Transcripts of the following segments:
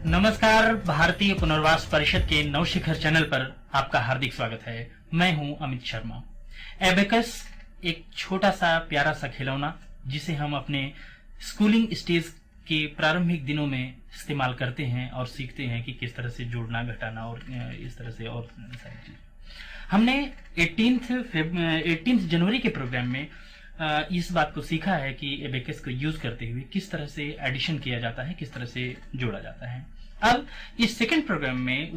नमस्कार। भारतीय पुनर्वास परिषद के नवशिखर चैनल पर आपका हार्दिक स्वागत है। मैं हूं अमित शर्मा। एबेकस एक छोटा सा प्यारा सा खिलौना जिसे हम अपने स्कूलिंग स्टेज के प्रारंभिक दिनों में इस्तेमाल करते हैं और सीखते हैं कि किस तरह से जोड़ना, घटाना और इस तरह से और सारी चीज। हमने 18 जनवरी के प्रोग्राम में इस बात को सीखा है कि एबेकस को यूज करते हुए किस तरह से एडिशन किया जाता है, किस तरह से जोड़ा जाता है। अब इस सेकंड प्रोग्राम में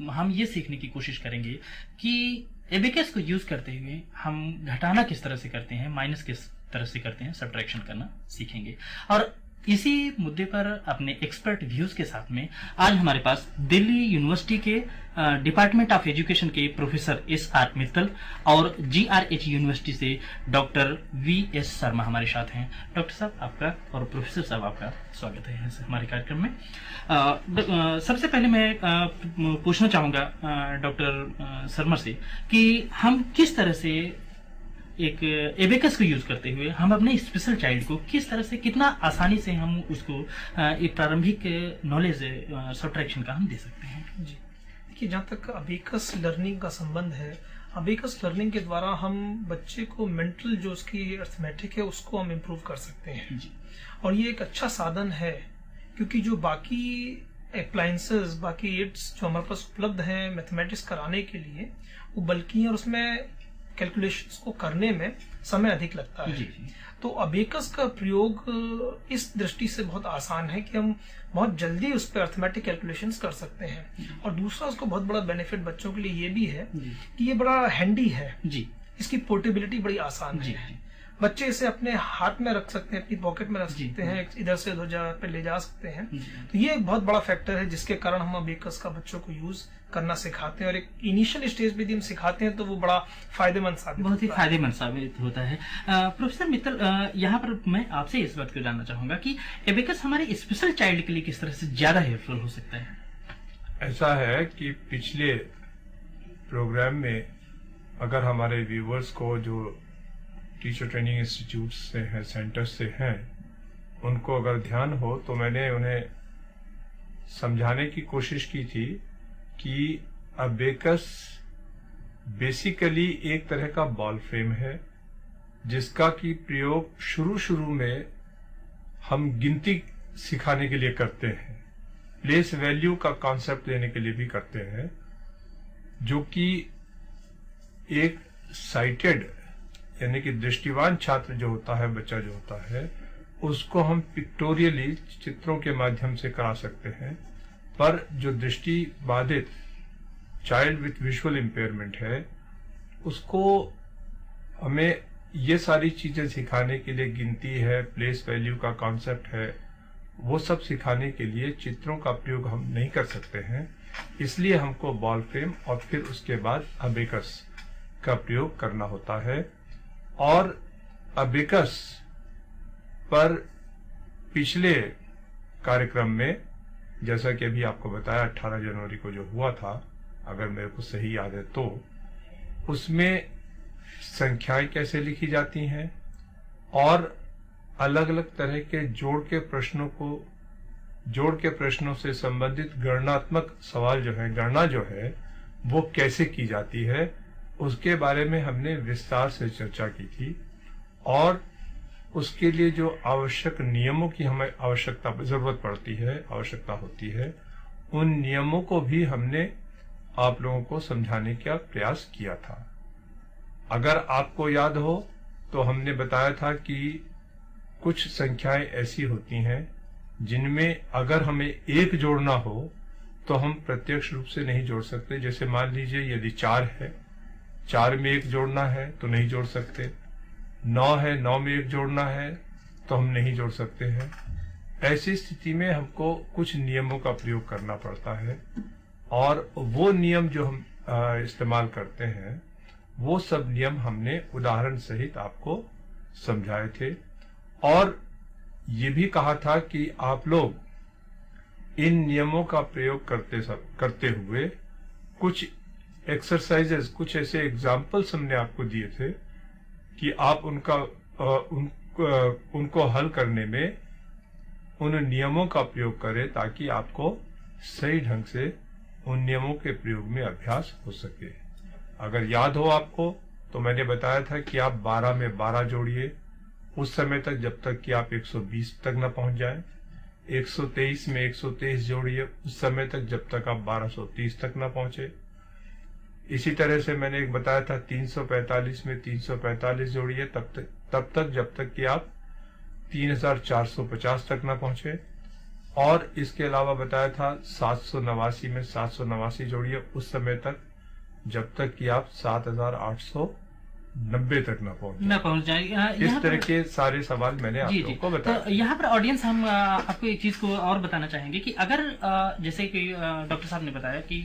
हम ये सीखने की कोशिश करेंगे कि एबेकस को यूज करते हुए हम घटाना किस तरह से करते हैं, माइनस किस तरह से करते हैं, सब्ट्रैक्शन करना सीखेंगे। और इसी मुद्दे पर अपने एक्सपर्ट व्यूज के साथ में आज हमारे पास दिल्ली यूनिवर्सिटी के डिपार्टमेंट ऑफ एजुकेशन के प्रोफेसर SR मित्तल और GRH यूनिवर्सिटी से डॉक्टर VS शर्मा हमारे साथ हैं। डॉक्टर साहब आपका और प्रोफेसर साहब आपका स्वागत है हमारे कार्यक्रम में। सबसे पहले मैं पूछना चाहूंगा डॉक्टर शर्मा से कि हम किस तरह से एक एबेकस को यूज करते हुए हम अपने स्पेशल चाइल्ड को किस तरह से, कितना आसानी से हम उसको एक प्रारंभिक नॉलेज सब्ट्रैक्शन का हम दे सकते हैं। जी देखिए, जहाँ तक अबेकस लर्निंग का संबंध है, अबेकस लर्निंग के द्वारा हम बच्चे को मेंटल जो उसकी अर्थमेटिक है उसको हम इम्प्रूव कर सकते हैं जी। और ये एक अच्छा साधन है क्योंकि जो बाकी अप्लायंसेस, बाकी एड्स जो हमारे पास उपलब्ध हैं मैथमेटिक्स कराने के लिए, वो बल्कि हैं और उसमें कैलकुलेशंस को करने में समय अधिक लगता है जी। तो अबेकस का प्रयोग इस दृष्टि से बहुत आसान है कि हम बहुत जल्दी उस पर अर्थमेटिक कैलकुलेशंस कर सकते हैं। और दूसरा उसको बहुत बड़ा बेनिफिट बच्चों के लिए ये भी है कि ये बड़ा हैंडी है जी। इसकी पोर्टेबिलिटी बड़ी आसान है। बच्चे इसे अपने हाथ में रख सकते हैं, अपनी पॉकेट में रख सकते हैं, इधर से उधर पे ले जा सकते हैं। तो ये एक बहुत बड़ा फैक्टर है जिसके कारण हम अबेकस का बच्चों को यूज करना सिखाते हैं। और एक इनिशियल स्टेज पे यदि हम सिखाते हैं तो वो बड़ा फायदेमंद साबित होता है। प्रोफेसर मित्तल, यहाँ पर मैं आपसे इस बात को जानना चाहूंगा कि एबेकस हमारे स्पेशल चाइल्ड के लिए किस तरह से ज्यादा हेल्पफुल हो सकता है। ऐसा है कि पिछले प्रोग्राम में अगर हमारे व्यूवर्स को जो टीचर ट्रेनिंग इंस्टीट्यूट से हैं, सेंटर से हैं, उनको अगर ध्यान हो तो मैंने उन्हें समझाने की कोशिश की थी कि अबेकस बेसिकली एक तरह का बॉल फ्रेम है जिसका की प्रयोग शुरू में हम गिनती सिखाने के लिए करते हैं, प्लेस वैल्यू का कॉन्सेप्ट देने के लिए भी करते हैं, जो कि एक साइटेड यानी कि दृष्टिवान छात्र जो होता है, बच्चा जो होता है, उसको हम पिक्टोरियली चित्रों के माध्यम से करा सकते हैं। पर जो दृष्टि बाधित चाइल्ड विथ विजुअल इम्पेयरमेंट है, उसको हमें ये सारी चीजें सिखाने के लिए, गिनती है, प्लेस वैल्यू का कॉन्सेप्ट है, वो सब सिखाने के लिए चित्रों का प्रयोग हम नहीं कर सकते हैं। इसलिए हमको बॉल फ्रेम और फिर उसके बाद अबेकस का प्रयोग करना होता है। और अबेकस पर पिछले कार्यक्रम में, जैसा कि अभी आपको बताया 18 जनवरी को जो हुआ था, अगर मेरे को सही याद है तो, उसमें संख्याएं कैसे लिखी जाती हैं और अलग अलग तरह के जोड़ के प्रश्नों से संबंधित गणनात्मक सवाल जो है, गणना जो है, वो कैसे की जाती है, उसके बारे में हमने विस्तार से चर्चा की थी। और उसके लिए जो आवश्यक नियमों की हमें आवश्यकता होती है, उन नियमों को भी हमने आप लोगों को समझाने का प्रयास किया था। अगर आपको याद हो तो हमने बताया था कि कुछ संख्याएं ऐसी होती हैं जिनमें अगर हमें एक जोड़ना हो तो हम प्रत्यक्ष रूप से नहीं जोड़ सकते। जैसे मान लीजिए यदि 4 है, 4 में 1 जोड़ना है तो नहीं जोड़ सकते। 9 है, 9 में 1 जोड़ना है तो हम नहीं जोड़ सकते हैं। ऐसी स्थिति में हमको कुछ नियमों का प्रयोग करना पड़ता है और वो नियम जो हम इस्तेमाल करते हैं, वो सब नियम हमने उदाहरण सहित आपको समझाए थे। और ये भी कहा था कि आप लोग इन नियमों का प्रयोग करते हुए कुछ एक्सरसाइजेस, कुछ ऐसे एग्जाम्पल्स हमने आपको दिए थे कि आप उनको हल करने में उन नियमों का प्रयोग करें ताकि आपको सही ढंग से उन नियमों के प्रयोग में अभ्यास हो सके। अगर याद हो आपको तो मैंने बताया था कि आप 12 में 12 जोड़िए उस समय तक जब तक कि आप 120 तक न पहुंच जाए। 123 में 123 जोड़िए उस समय तक जब तक आप 1230 तक न पहुंचे। इसी तरह से मैंने एक बताया था 345 में 345 जोड़िए तब तक जब तक कि आप 3450 तक न पहुंचे। और इसके अलावा बताया था 789 में 789 जोड़िए उस समय तक जब तक कि आप 7890 तक न पहुंच जाए। इस तरह के सारे सवाल मैंने आप लोगों को बताया। तो यहाँ पर ऑडियंस हम आपको एक चीज को और बताना चाहेंगे कि अगर जैसे कि डॉक्टर साहब ने बताया कि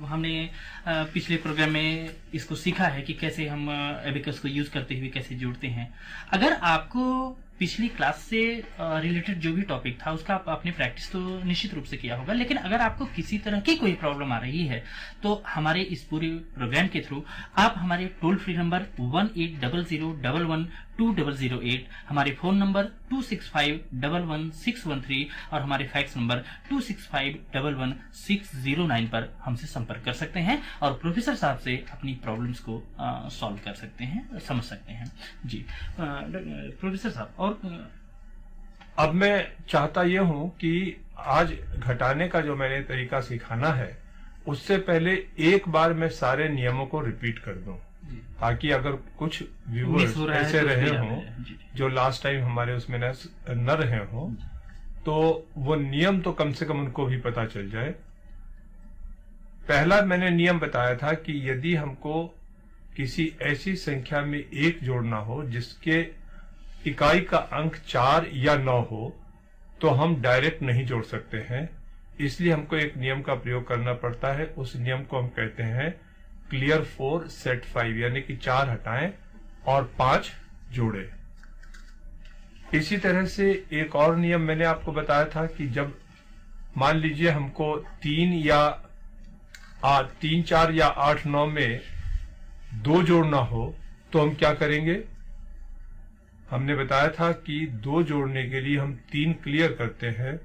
हमने पिछले प्रोग्राम में इसको सीखा है कि कैसे हम एबेकस को यूज करते हुए कैसे जोड़ते हैं। अगर आपको पिछली क्लास से रिलेटेड जो भी टॉपिक था उसका आपने प्रैक्टिस तो निश्चित रूप से किया होगा, लेकिन अगर आपको किसी तरह की कोई प्रॉब्लम आ रही है तो हमारे इस पूरे प्रोग्राम के थ्रू आप हमारे टोल फ्री नंबर 1800112008, हमारे फोन नंबर 26511613 और हमारे फैक्स नंबर 26511609 पर हमसे संपर्क कर सकते हैं और प्रोफेसर साहब से अपनी प्रॉब्लम्स को सॉल्व कर सकते हैं, समझ सकते हैं। जी प्रोफेसर साहब, और अब मैं चाहता ये हूं कि आज घटाने का जो मैंने तरीका सिखाना है उससे पहले एक बार मैं सारे नियमों को रिपीट कर दूं ताकि अगर कुछ व्यूअर्स ऐसे रहे हों जो लास्ट टाइम हमारे उसमें न रहे हों तो वो नियम तो कम से कम उनको भी पता चल जाए। पहला मैंने नियम बताया था कि यदि हमको किसी ऐसी संख्या में एक जोड़ना हो जिसके इकाई का अंक 4 या 9 हो तो हम डायरेक्ट नहीं जोड़ सकते हैं, इसलिए हमको एक नियम का प्रयोग करना पड़ता है। उस नियम को हम कहते हैं क्लियर 4 सेट 5, यानी कि 4 हटाएं और 5 जोड़े। इसी तरह से एक और नियम मैंने आपको बताया था कि जब मान लीजिए हमको 3, 4 या 8, 9 में 2 जोड़ना हो तो हम क्या करेंगे। हमने बताया था कि 2 जोड़ने के लिए हम 3 क्लियर करते हैं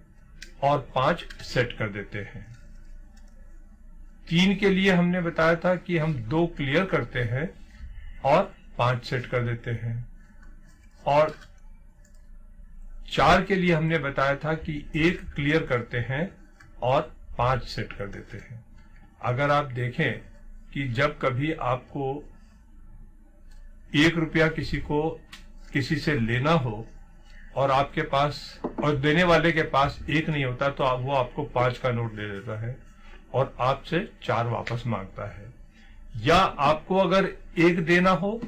और 5 सेट कर देते हैं। 3 के लिए हमने बताया था कि हम 2 क्लियर करते हैं और 5 सेट कर देते हैं। और 4 के लिए हमने बताया था कि 1 क्लियर करते हैं और 5 सेट कर देते हैं। अगर आप देखें कि जब कभी आपको 1 रुपया किसी से लेना हो और आपके पास और देने वाले के पास 1 नहीं होता तो वो आपको 5 का नोट दे देता है और आपसे 4 वापस मांगता है। या आपको अगर 1 देना हो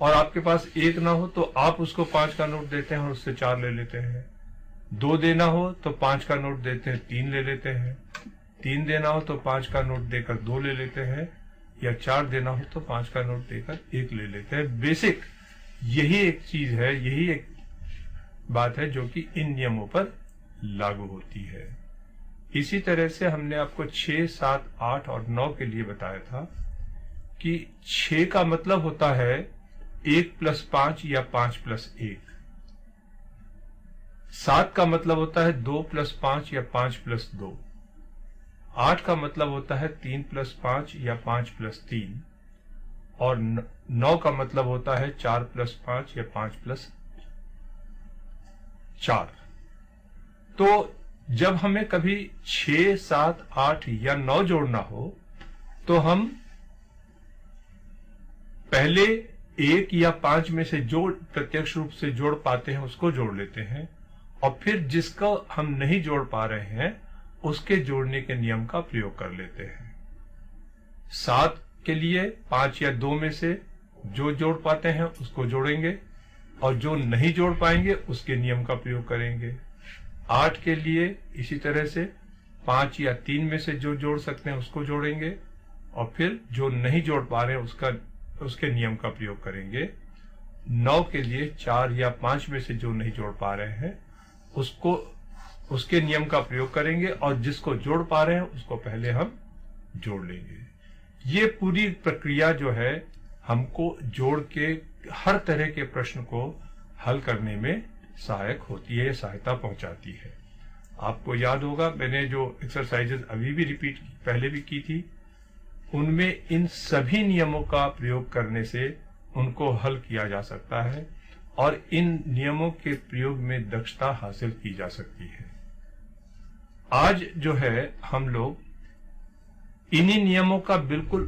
और आपके पास 1 ना हो तो आप उसको 5 का नोट देते हैं और उससे 4 ले लेते हैं। 2 देना हो तो 5 का नोट देते हैं, 3 ले लेते हैं। 3 देना हो तो 5 का नोट देकर 2 ले लेते हैं, या 4 देना हो तो 5 का नोट देकर 1 ले लेते हैं। बेसिक यही एक चीज है, यही एक बात है जो कि इन नियमों पर लागू होती है। इसी तरह से हमने आपको 6, 7, 8 और 9 के लिए बताया था कि 6 का मतलब होता है 1 + 5 या 5 + 1। 7 का मतलब होता है 2 + 5 या 5 + 2। 8 का मतलब होता है 3 + 5 या 5 + 3। और 9 का मतलब होता है 4 + 5 या 5 + 4। तो जब हमें कभी 6, 7, 8 या 9 जोड़ना हो तो हम पहले 1 या 5 में से जो प्रत्यक्ष रूप से जोड़ पाते हैं उसको जोड़ लेते हैं और फिर जिसको हम नहीं जोड़ पा रहे हैं उसके जोड़ने के नियम का प्रयोग कर लेते हैं। 7 के लिए 5 या 2 में से जो जोड़ पाते हैं उसको जोड़ेंगे और जो नहीं जोड़ पाएंगे उसके नियम का प्रयोग करेंगे। 8 के लिए इसी तरह से 5 या 3 में से जो जोड़ सकते हैं उसको जोड़ेंगे और फिर जो नहीं जोड़ पा रहे हैं उसके नियम का प्रयोग करेंगे। 9 के लिए 4 या 5 में से जो नहीं जोड़ पा रहे हैं उसके नियम का प्रयोग करेंगे और जिसको जोड़ पा रहे हैं उसको पहले हम जोड़ लेंगे। ये पूरी प्रक्रिया जो है हमको जोड़ के हर तरह के प्रश्न को हल करने में सहायक होती है, सहायता पहुंचाती है। आपको याद होगा मैंने जो एक्सरसाइजेज अभी भी रिपीट पहले भी की थी, उनमें इन सभी नियमों का प्रयोग करने से उनको हल किया जा सकता है और इन नियमों के प्रयोग में दक्षता हासिल की जा सकती है। आज जो है हम लोग इन्हीं नियमों का बिल्कुल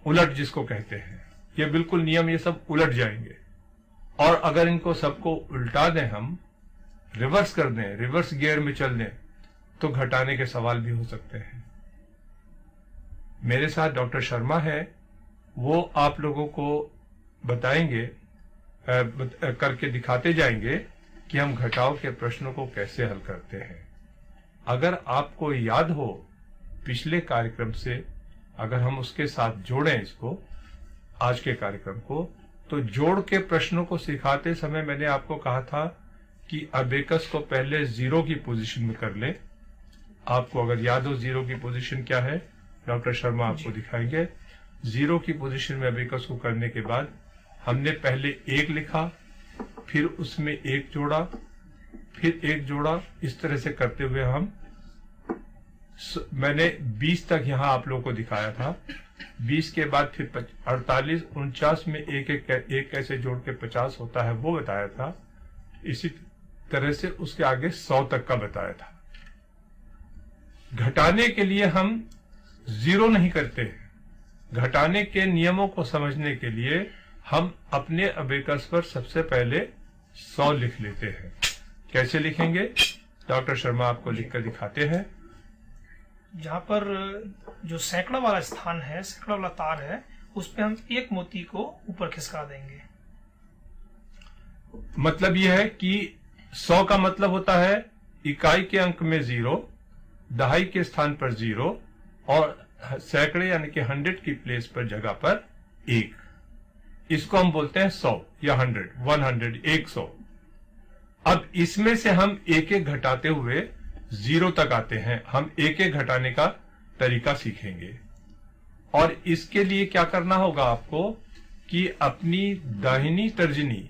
उलट जिसको कहते हैं, ये बिल्कुल नियम ये सब उलट जाएंगे और अगर इनको सबको उल्टा दें, हम रिवर्स कर दें, रिवर्स गियर में चल दें, तो घटाने के सवाल भी हो सकते हैं। मेरे साथ डॉक्टर शर्मा है, वो आप लोगों को बताएंगे, करके दिखाते जाएंगे कि हम घटाव के प्रश्नों को कैसे हल करते हैं। अगर आपको याद हो पिछले कार्यक्रम से, अगर हम उसके साथ जोड़ें इसको, आज के कार्यक्रम को, तो जोड़ के प्रश्नों को सिखाते समय मैंने आपको कहा था कि अबेकस को पहले जीरो की पोजीशन में कर लें। आपको अगर याद हो जीरो की पोजीशन क्या है, डॉक्टर शर्मा आपको दिखाएंगे। जीरो की पोजीशन में अबेकस को करने के बाद हमने पहले एक लिखा, फिर उसमें एक जोड़ा, फिर एक जोड़ा, इस तरह से करते हुए हम मैंने 20 तक यहां आप लोगों को दिखाया था। 20 के बाद फिर 48, 49 में एक कैसे जोड़ के 50 होता है वो बताया था। इसी तरह से उसके आगे 100 तक का बताया था। घटाने के लिए हम जीरो नहीं करते, घटाने के नियमों को समझने के लिए हम अपने अबेकस पर सबसे पहले 100 लिख लेते हैं। कैसे लिखेंगे, डॉक्टर शर्मा आपको लिखकर दिखाते हैं। जहाँ पर जो सैकड़ा वाला स्थान है, सैकड़ा वाला तार है, उस पे हम एक मोती को ऊपर खिसका देंगे। मतलब यह है कि 100 का मतलब होता है इकाई के अंक में 0, दहाई के स्थान पर 0 और सैकड़े यानी कि 100 की प्लेस पर जगह पर 1। इसको हम बोलते हैं 100 या 100, 100। अब इसमें से हम एक एक घटाते हुए 0 तक आते हैं। हम एक एक घटाने का तरीका सीखेंगे और इसके लिए क्या करना होगा आपको कि अपनी दाहिनी तर्जनी,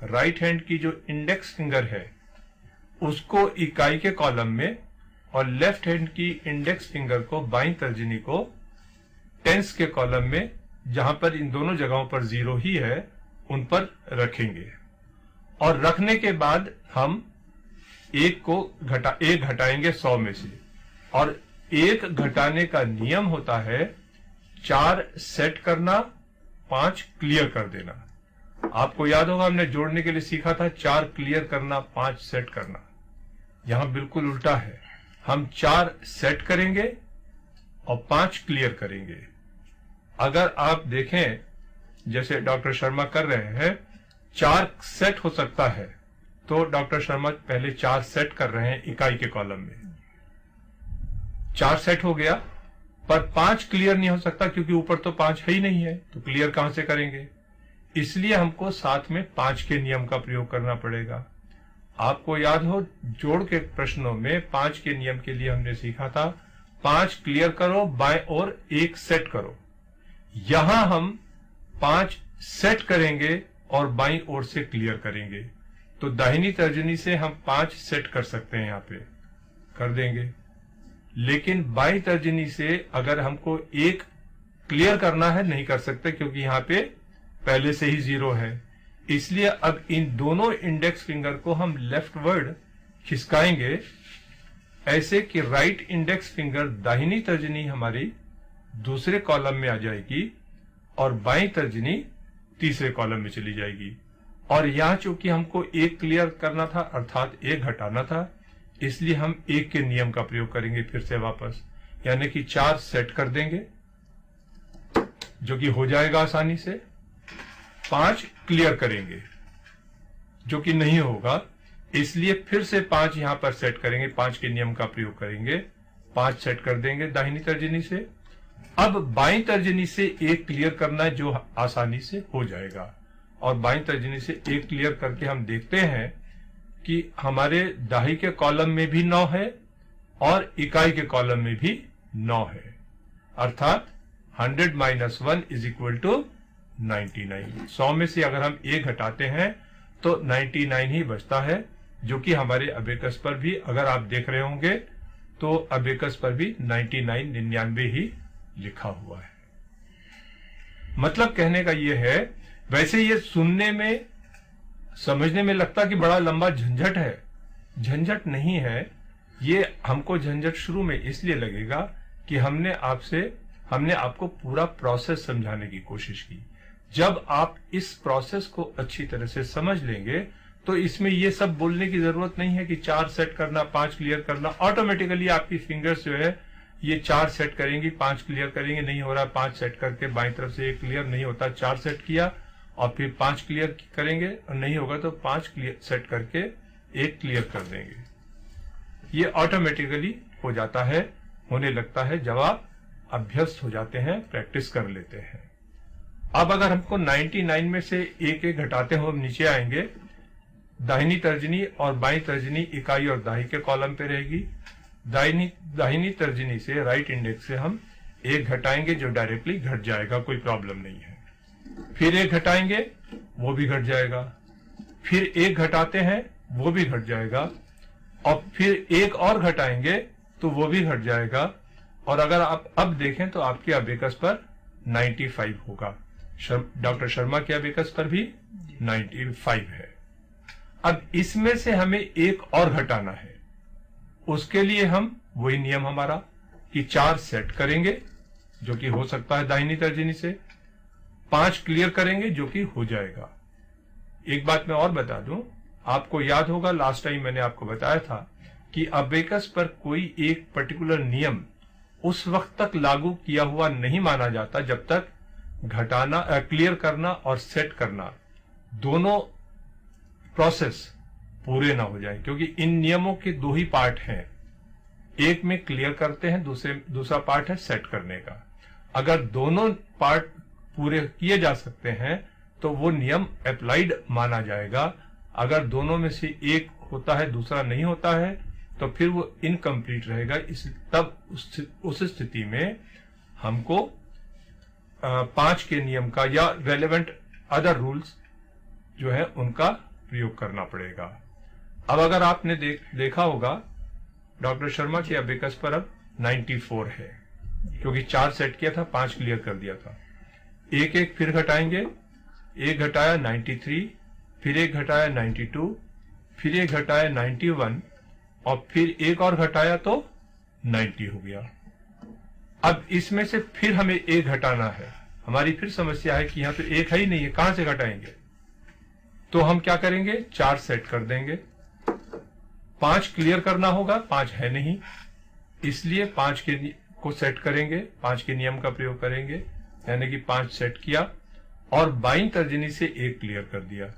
राइट हैंड की जो इंडेक्स फिंगर है, उसको इकाई के कॉलम में और लेफ्ट हैंड की इंडेक्स फिंगर को, बाईं तर्जनी को, टेंस के कॉलम में, जहां पर इन दोनों जगहों पर 0 ही है, उन पर रखेंगे। और रखने के बाद हम एक घटाएंगे 100 में से। और एक घटाने का नियम होता है 4 सेट करना, 5 क्लियर कर देना। आपको याद होगा हमने जोड़ने के लिए सीखा था 4 क्लियर करना, 5 सेट करना। यहां बिल्कुल उल्टा है, हम 4 सेट करेंगे और 5 क्लियर करेंगे। अगर आप देखें जैसे डॉक्टर शर्मा कर रहे हैं, 4 सेट हो सकता है, तो डॉक्टर शर्मा पहले 4 सेट कर रहे हैं इकाई के कॉलम में। 4 सेट हो गया, पर 5 क्लियर नहीं हो सकता क्योंकि ऊपर तो 5 है ही नहीं है, तो क्लियर कहां से करेंगे। इसलिए हमको साथ में 5 के नियम का प्रयोग करना पड़ेगा। आपको याद हो जोड़ के प्रश्नों में 5 के नियम के लिए हमने सीखा था 5 क्लियर करो, बाएं और 1 सेट करो। यहां हम 5 सेट करेंगे और बाईं ओर से क्लियर करेंगे। तो दाहिनी तर्जनी से हम 5 सेट कर सकते हैं, यहां पे कर देंगे। लेकिन बाईं तर्जनी से अगर हमको 1 क्लियर करना है, नहीं कर सकते क्योंकि यहां पे पहले से ही 0 है। इसलिए अब इन दोनों इंडेक्स फिंगर को हम लेफ्टवर्ड खिसकाएंगे, ऐसे कि राइट इंडेक्स फिंगर दाहिनी तर्जनी हमारी दूसरे कॉलम में आ जाएगी और बाईं तर्जनी तीसरे कॉलम में चली जाएगी। और यहां चूंकि हमको 1 क्लियर करना था, अर्थात 1 घटाना था, इसलिए हम 1 के नियम का प्रयोग करेंगे फिर से वापस, यानी कि 4 सेट कर देंगे, जो कि हो जाएगा आसानी से। 5 क्लियर करेंगे, जो कि नहीं होगा, इसलिए फिर से 5 यहां पर सेट करेंगे, 5 के नियम का प्रयोग करेंगे, 5 सेट कर देंगे दाहिनी तर्जनी से। अब बाईं तर्जनी से 1 क्लियर करना है, जो आसानी से हो जाएगा। और बाईं तर्जनी से 1 क्लियर करके हम देखते हैं कि हमारे दाही के कॉलम में भी 9 है और इकाई के कॉलम में भी 9 है, अर्थात 100 - 1 = 99। 100 में से अगर हम 1 घटाते हैं तो 99 ही बचता है, जो कि हमारे अबेकस पर भी अगर आप देख रहे होंगे तो अबेकस पर भी 99 ही लिखा हुआ है। मतलब कहने का यह है, वैसे ये सुनने में समझने में लगता कि बड़ा लंबा झंझट है, झंझट नहीं है। ये हमको झंझट शुरू में इसलिए लगेगा कि हमने आपको पूरा प्रोसेस समझाने की कोशिश की। जब आप इस प्रोसेस को अच्छी तरह से समझ लेंगे तो इसमें ये सब बोलने की जरूरत नहीं है कि 4 सेट करना, 5 क्लियर करना। ऑटोमेटिकली आपकी फिंगर्स जो है ये 4 सेट करेंगी, 5 क्लियर करेंगे। नहीं हो रहा 5 सेट करके बाईं तरफ से 1 क्लियर नहीं होता, 4 सेट किया और फिर 5 क्लियर करेंगे, और नहीं होगा तो 5 क्लियर सेट करके 1 क्लियर कर देंगे। ये ऑटोमेटिकली हो जाता है, होने लगता है जब आप अभ्यस्त हो जाते हैं, प्रैक्टिस कर लेते हैं। अब अगर हमको 99 में से एक घटाते हो, हम नीचे आएंगे। दाहिनी तर्जनी और बाईं तर्जनी इकाई और दाही के कॉलम पे रहेगी। दाहिनी तर्जनी से राइट इंडेक्स से हम 1 घटाएंगे, जो डायरेक्टली घट जाएगा, कोई प्रॉब्लम नहीं है। फिर 1 घटाएंगे, वो भी घट जाएगा। फिर 1 घटाते हैं, वो भी घट जाएगा। और फिर 1 और घटाएंगे तो वो भी घट जाएगा। और अगर आप अब देखें तो आपके अबेकस पर 95 होगा। डॉक्टर शर्मा के अबेकस पर भी 95 है। अब इसमें से हमें 1 और घटाना है। उसके लिए हम वही नियम हमारा कि 4 सेट करेंगे, जो कि हो सकता है दाहिनी तर्जनी से। 5 क्लियर करेंगे, जो कि हो जाएगा। एक बात मैं और बता दूं, आपको याद होगा लास्ट टाइम मैंने आपको बताया था कि अबेकस पर कोई एक पर्टिकुलर नियम उस वक्त तक लागू किया हुआ नहीं माना जाता जब तक घटाना, क्लियर करना और सेट करना दोनों प्रोसेस पूरे ना हो जाए। क्योंकि इन नियमों के 2 ही पार्ट हैं, एक में क्लियर करते हैं, दूसरा पार्ट है सेट करने का। अगर दोनों पार्ट पूरे किए जा सकते हैं तो वो नियम अप्लाइड माना जाएगा। अगर दोनों में से एक होता है, दूसरा नहीं होता है, तो फिर वो इनकम्प्लीट रहेगा। तब उस स्थिति में हमको 5 के नियम का या रेलेवेंट अदर रूल्स जो है उनका प्रयोग करना पड़ेगा। अब अगर आपने देखा होगा डॉक्टर शर्मा के अबेकस पर अब 94 है, क्योंकि 4 सेट किया था, 5 क्लियर कर दिया था। 1 फिर घटाएंगे, 1 घटाया 93, फिर 1 घटाया 92, फिर 1 घटाया 91 और फिर 1 और घटाया तो 90 हो गया। अब इसमें से फिर हमें 1 घटाना है। हमारी फिर समस्या है कि यहां तो 1 है ही नहीं है, कहां से घटाएंगे? तो हम क्या करेंगे, 4 सेट कर देंगे। 5 क्लियर करना होगा, 5 है नहीं, इसलिए 5 को सेट करेंगे, 5 के नियम का प्रयोग करेंगे, यानी कि 5 सेट किया और बाईं तर्जनी से 1 क्लियर कर दिया।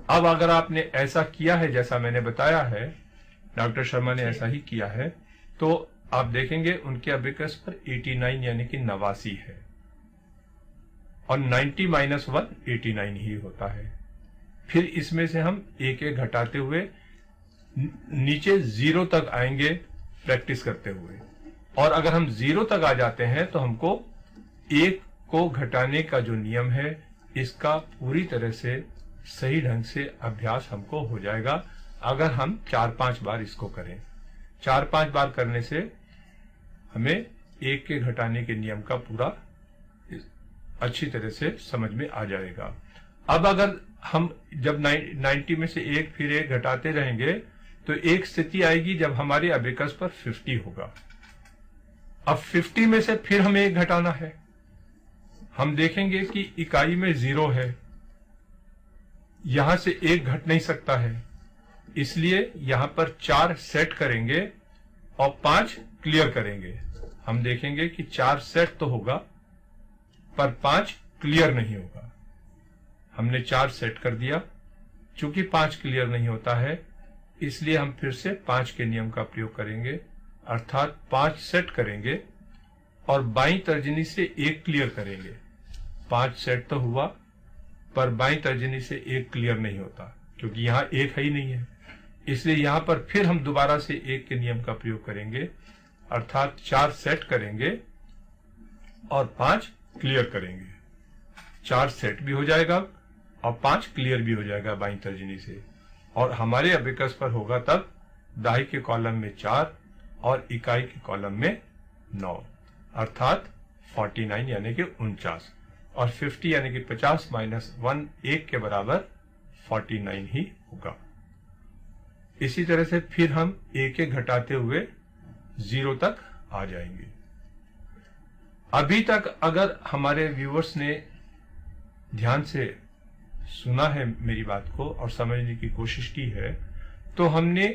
अब अगर आपने ऐसा किया है जैसा मैंने बताया है, डॉक्टर शर्मा ने ऐसा ही किया है, तो आप देखेंगे उनके अबेकस पर 89 यानी कि 89 है और 90 - 1 89 ही होता है। फिर इसमें से हम 1 घटाते हुए नीचे 0 तक आएंगे प्रैक्टिस करते हुए। और अगर हम 0 तक आ जाते हैं तो हमको 1 को घटाने का जो नियम है इसका पूरी तरह से सही ढंग से अभ्यास हमको हो जाएगा अगर हम 4-5 बार इसको करें। 4-5 बार करने से हमें 1 के घटाने के नियम का पूरा अच्छी तरह से समझ में आ जाएगा। अब अगर हम जब 90 में से 1 फिर 1 घटाते रहेंगे तो एक स्थिति आएगी जब हमारे अबेकस पर 50 होगा। अब 50 में से फिर हमें 1 घटाना है। हम देखेंगे कि इकाई में 0 है, यहां से 1 घट नहीं सकता है, इसलिए यहां पर 4 सेट करेंगे और 5 क्लियर करेंगे। हम देखेंगे कि 4 सेट तो होगा पर 5 क्लियर नहीं होगा। हमने 4 सेट कर दिया, चूंकि 5 क्लियर नहीं होता है इसलिए हम फिर से 5 के नियम का प्रयोग करेंगे, अर्थात 5 सेट करेंगे और बाईं तर्जनी से 1 क्लियर करेंगे। 5 सेट तो हुआ पर बाईं तर्जनी से 1 क्लियर नहीं होता, क्योंकि यहां 1 है ही नहीं है, इसलिए यहां पर फिर हम दोबारा से 1 के नियम का प्रयोग करेंगे, अर्थात 4 सेट करेंगे और 5 क्लियर करेंगे। 4 सेट भी हो जाएगा और 5 क्लियर भी हो जाएगा बाई तर्जनी से। और हमारे अबेकस पर होगा तब दाई के कॉलम में 4 और इकाई के कॉलम में 9, अर्थात 49 यानी कि 49, और 50 यानी कि 50 माइनस 1 1 के बराबर 49 ही होगा। इसी तरह से फिर हम एक एक घटाते हुए 0 तक आ जाएंगे। अभी तक अगर हमारे व्यूअर्स ने ध्यान से सुना है मेरी बात को और समझने की कोशिश की है, तो हमने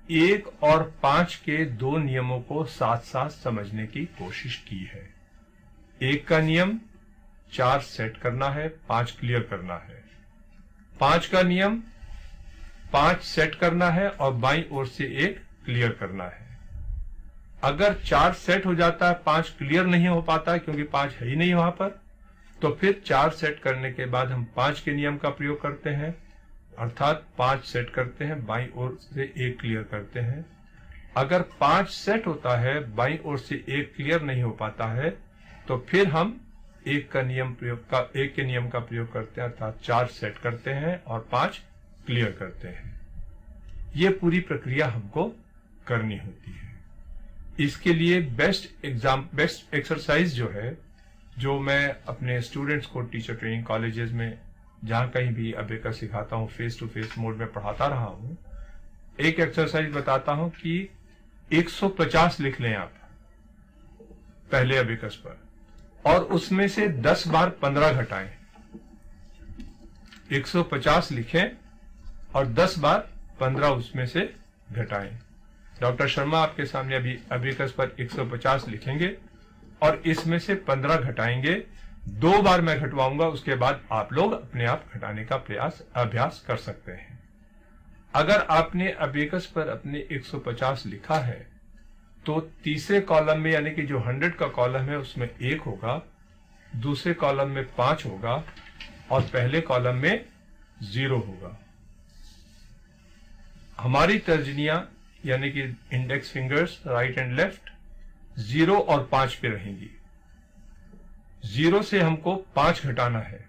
1 और 5 के 2 नियमों को साथ साथ समझने की कोशिश की है। 1 का नियम 4 सेट करना है, 5 क्लियर करना है। 5 का नियम 5 सेट करना है और बाईं ओर से 1 क्लियर करना है। अगर 4 सेट हो जाता है, 5 क्लियर नहीं हो पाता क्योंकि 5 है ही नहीं वहां पर, तो फिर 4 सेट करने के बाद हम 5 के नियम का प्रयोग करते हैं, अर्थात 5 सेट करते हैं, बाईं ओर से 1 क्लियर करते हैं। अगर 5 सेट होता है, बाईं ओर से 1 क्लियर नहीं हो पाता है, तो फिर हम 1 के नियम का प्रयोग करते हैं, अर्थात 4 सेट करते हैं और 5 क्लियर करते हैं। ये पूरी प्रक्रिया हमको करनी होती है। इसके लिए बेस्ट एक्सरसाइज जो है, जो मैं अपने स्टूडेंट्स को टीचर ट्रेनिंग कॉलेजेस में जहां कहीं भी अबेकस सिखाता हूं, फेस टू फेस मोड में पढ़ाता रहा हूं, एक एक्सरसाइज बताता हूं कि 150 लिख लें आप पहले अबेकस पर, और उसमें से 10 बार 15 घटाएं। 150 लिखें और 10 बार 15 उसमें से घटाएं। डॉक्टर शर्मा आपके सामने अभी अबेकस पर 150 लिखेंगे और इसमें से 15 घटाएंगे। 2 बार मैं घटवाऊंगा, उसके बाद आप लोग अपने आप घटाने का अभ्यास कर सकते हैं। अगर आपने अबेकस पर अपने 150 लिखा है, तो तीसरे कॉलम में यानी कि जो 100 का कॉलम है उसमें 1 होगा, दूसरे कॉलम में 5 होगा और पहले कॉलम में 0 होगा। हमारी तर्जनियां यानी कि index fingers right and left 0 और 5 पे रहेंगी। 0 से हमको 5 घटाना है,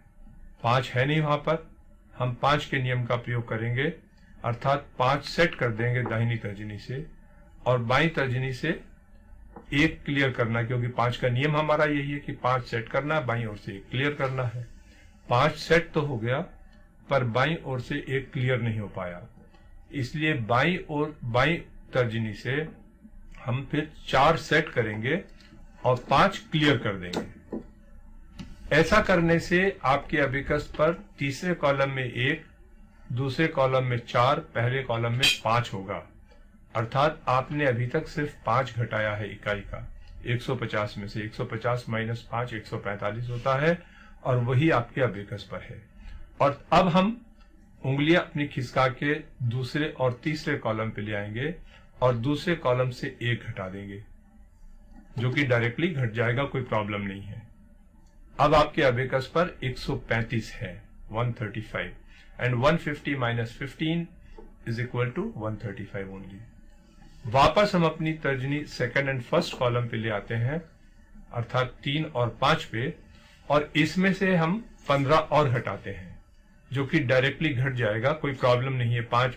5 है नहीं वहां पर, हम 5 के नियम का प्रयोग करेंगे, अर्थात 5 सेट कर देंगे दाहिनी तर्जनी से और बाईं तर्जनी से 1 क्लियर करना, क्योंकि 5 का नियम हमारा यही है कि 5 सेट करना है, बाईं ओर से 1 क्लियर करना है। 5 सेट तो हो गया, पर बाईं ओर से 1 क्लियर नहीं हो पाया, इसलिए बाईं तर्जनी से हम फिर 4 सेट करेंगे और 5 क्लियर कर देंगे। ऐसा करने से आपके अबेकस पर तीसरे कॉलम में 1, दूसरे कॉलम में 4, पहले कॉलम में 5 होगा, अर्थात आपने अभी तक सिर्फ 5 घटाया है इकाई का। 150 में से 150 माइनस 5 145 होता है और वही आपके अबेकस पर है। और अब हम उंगलियां अपनी खिसका के दूसरे और तीसरे कॉलम पे ले आएंगे और दूसरे कॉलम से 1 घटा देंगे, जो कि डायरेक्टली घट जाएगा, कोई प्रॉब्लम नहीं है। अब आपके अबेकस पर 135 है, 135, and 150 minus 15 is equal to 135 only. वापस हम अपनी तर्जनी सेकंड एंड फर्स्ट कॉलम पे ले आते हैं, अर्थात 3 और 5 पे, और इसमें से हम 15 और घटाते हैं, जो कि डायरेक्टली घट जाएगा, कोई प्रॉब्लम नहीं है। 5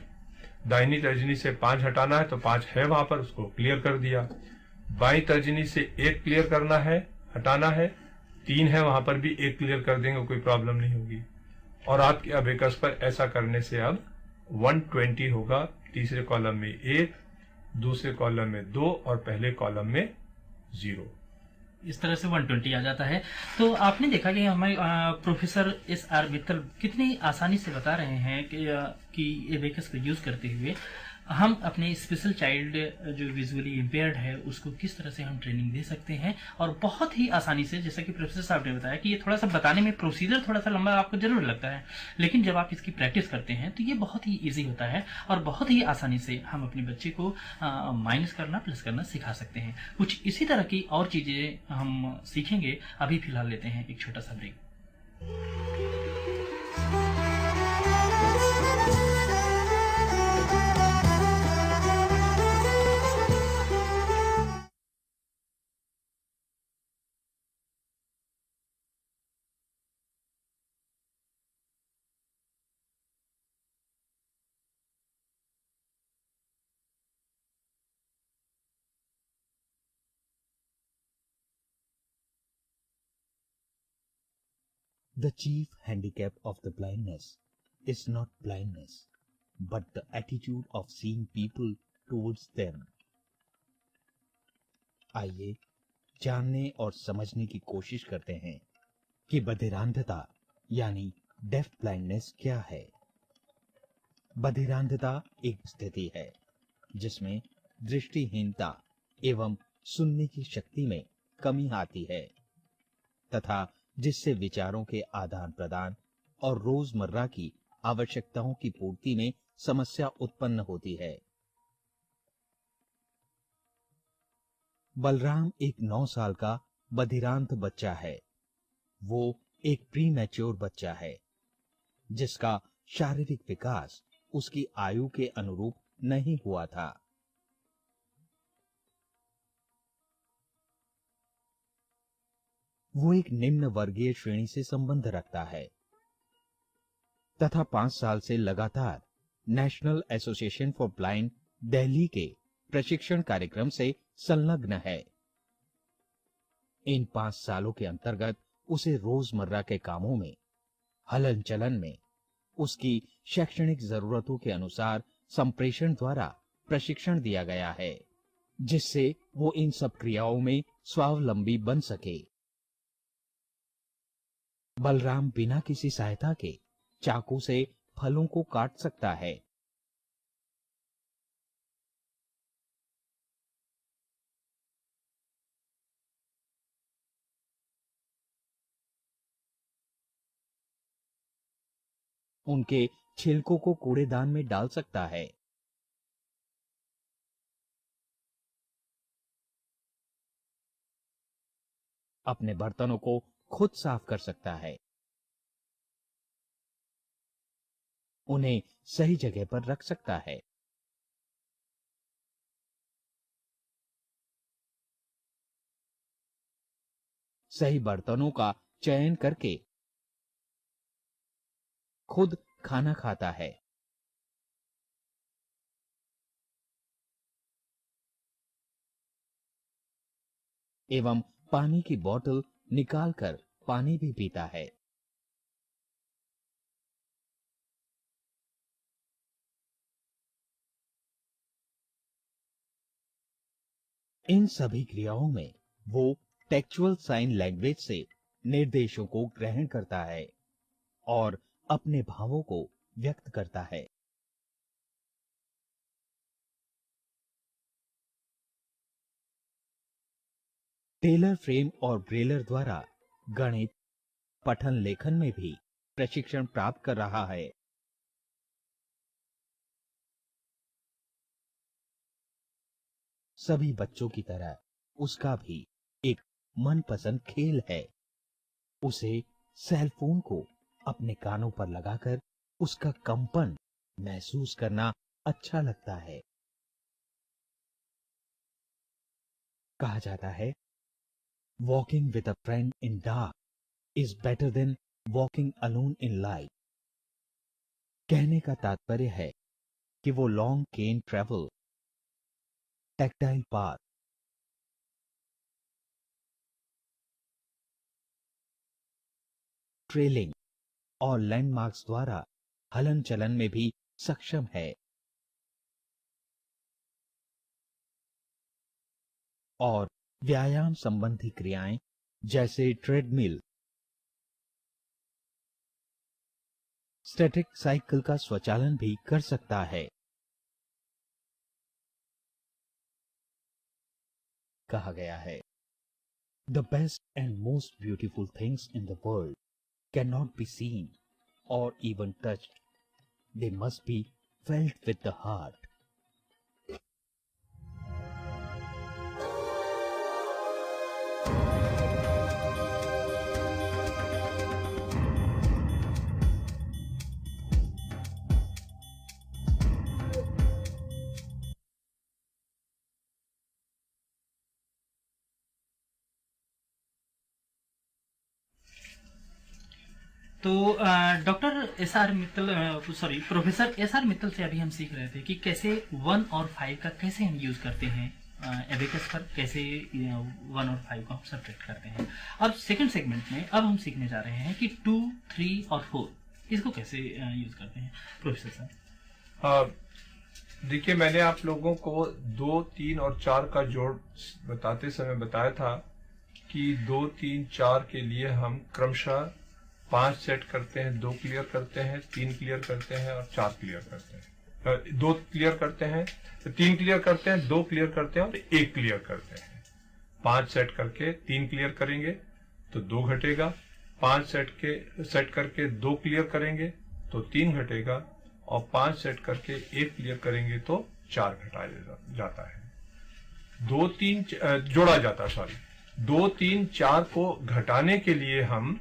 दाहिनी तर्जनी से 5 हटाना है तो 5 है वहां पर, उसको क्लियर कर दिया। बाईं तर्जनी से 1 क्लियर करना है, हटाना है, 3 है वहां पर भी 1 क्लियर कर देंगे, कोई प्रॉब्लम नहीं होगी। और आपके अबेकस पर ऐसा करने से अब 120 होगा, तीसरे कॉलम में 1, दूसरे कॉलम में 2 और पहले कॉलम में 0। इस तरह से 120 आ जाता है। तो आपने देखा कि हमारे प्रोफेसर SR मित्तल कितनी आसानी से बता रहे हैं कि एबेकस को यूज करते हुए हम अपने स्पेशल चाइल्ड जो विजुअली इम्पेयर्ड है उसको किस तरह से हम ट्रेनिंग दे सकते हैं, और बहुत ही आसानी से, जैसा कि प्रोफेसर साहब ने बताया कि ये थोड़ा सा बताने में प्रोसीजर थोड़ा सा लंबा आपको जरूर लगता है, लेकिन जब आप इसकी प्रैक्टिस करते हैं तो ये बहुत ही इजी होता है और बहुत ही आसानी से हम अपने बच्चे को माइनस करना प्लस करना सिखा सकते हैं। कुछ इसी तरह की और चीजें हम सीखेंगे। अभी फिलहाल लेते हैं एक छोटा सा break. The chief handicap of the blindness is not blindness, but the attitude of seeing people towards them. आइए जानने और समझने की कोशिश करते हैं कि बधिरांधता यानी डेफ ब्लाइंडनेस क्या है। बधिरांधता एक स्थिति है जिसमें दृष्टिहीनता एवं सुनने की शक्ति में कमी आती है तथा जिससे विचारों के आदान प्रदान और रोजमर्रा की आवश्यकताओं की पूर्ति में समस्या उत्पन्न होती है। बलराम एक 9 साल का बधिरांत बच्चा है। वो एक प्री मैच्योर बच्चा है जिसका शारीरिक विकास उसकी आयु के अनुरूप नहीं हुआ था। वो एक निम्न वर्गीय श्रेणी से संबंध रखता है तथा 5 साल से लगातार national association for blind Delhi के प्रशिक्षण कार्यक्रम से संलग्न है। इन 5 सालों के अंतर्गत उसे रोजमर्रा के कामों में, हलन चलन में, उसकी शैक्षणिक जरूरतों के अनुसार संप्रेषण द्वारा प्रशिक्षण दिया गया है, जिससे वो इन सब क्रियाओं में स्वावलंबी बन सके। बलराम बिना किसी सहायता के चाकू से फलों को काट सकता है। उनके छिलकों को कूड़ेदान में डाल सकता है। अपने बर्तनों को खुद साफ कर सकता है। उन्हें सही जगह पर रख सकता है। सही बर्तनों का चयन करके खुद खाना खाता है। एवं पानी की बोतल निकालकर पानी भी पीता है। इन सभी क्रियाओं में वो टेक्चुअल साइन लैंग्वेज से निर्देशों को ग्रहण करता है और अपने भावों को व्यक्त करता है। टेलर फ्रेम और ब्रेलर द्वारा गणित, पठन लेखन में भी प्रशिक्षण प्राप्त कर रहा है। सभी बच्चों की तरह उसका भी एक मनपसंद खेल है। उसे सेलफोन को अपने कानों पर लगाकर उसका कंपन महसूस करना अच्छा लगता है। कहा जाता है, walking with a friend in dark is better than walking alone in light. कहने का तात्पर्य है कि वो लॉन्ग केन ट्रेवल, टैक्टाइल पाथ, ट्रेलिंग और लैंडमार्क्स द्वारा हलन चलन में भी सक्षम है और व्यायाम संबंधी क्रियाएं जैसे ट्रेडमिल, स्टैटिक साइकिल का स्वचालन भी कर सकता है। कहा गया है, the best and most beautiful things in the world can not be seen और even touched, they must be felt with the heart. तो doctor S R Mittal, professor S R Mittal से अभी हम सीख रहे थे कि कैसे 1 और 5 का कैसे हम यूज करते हैं एबेकस पर कैसे 1 और 5 को हम सब्ट्रैक्ट करते हैं। अब सेकंड सेगमेंट में अब हम सीखने जा रहे हैं कि 2, 3 और 4 इसको कैसे यूज करते हैं प्रोफेसर साहब। देखिए, मैंने आप लोगों को 2, 3 और 4 का जोड़ बताते समय बताया था कि 2, 3, 4 के लिए हम क्रमशः 5 सेट करते हैं, 2 क्लियर करते हैं, 3 क्लियर करते हैं और 4 क्लियर करते हैं। 2 क्लियर करते हैं, 3 क्लियर करते हैं, 2 क्लियर करते हैं और 1 क्लियर करते हैं। 5 सेट करके 3 क्लियर करेंगे तो 2 घटेगा, 5 सेट करके 2 क्लियर करेंगे तो 3 घटेगा और 5 सेट करके 1 क्लियर करेंगे तो 4 घटाया जाता है। 2, 3 जोड़ा जाता है, सॉरी। 2, 3, 4 को घटाने के लिए हम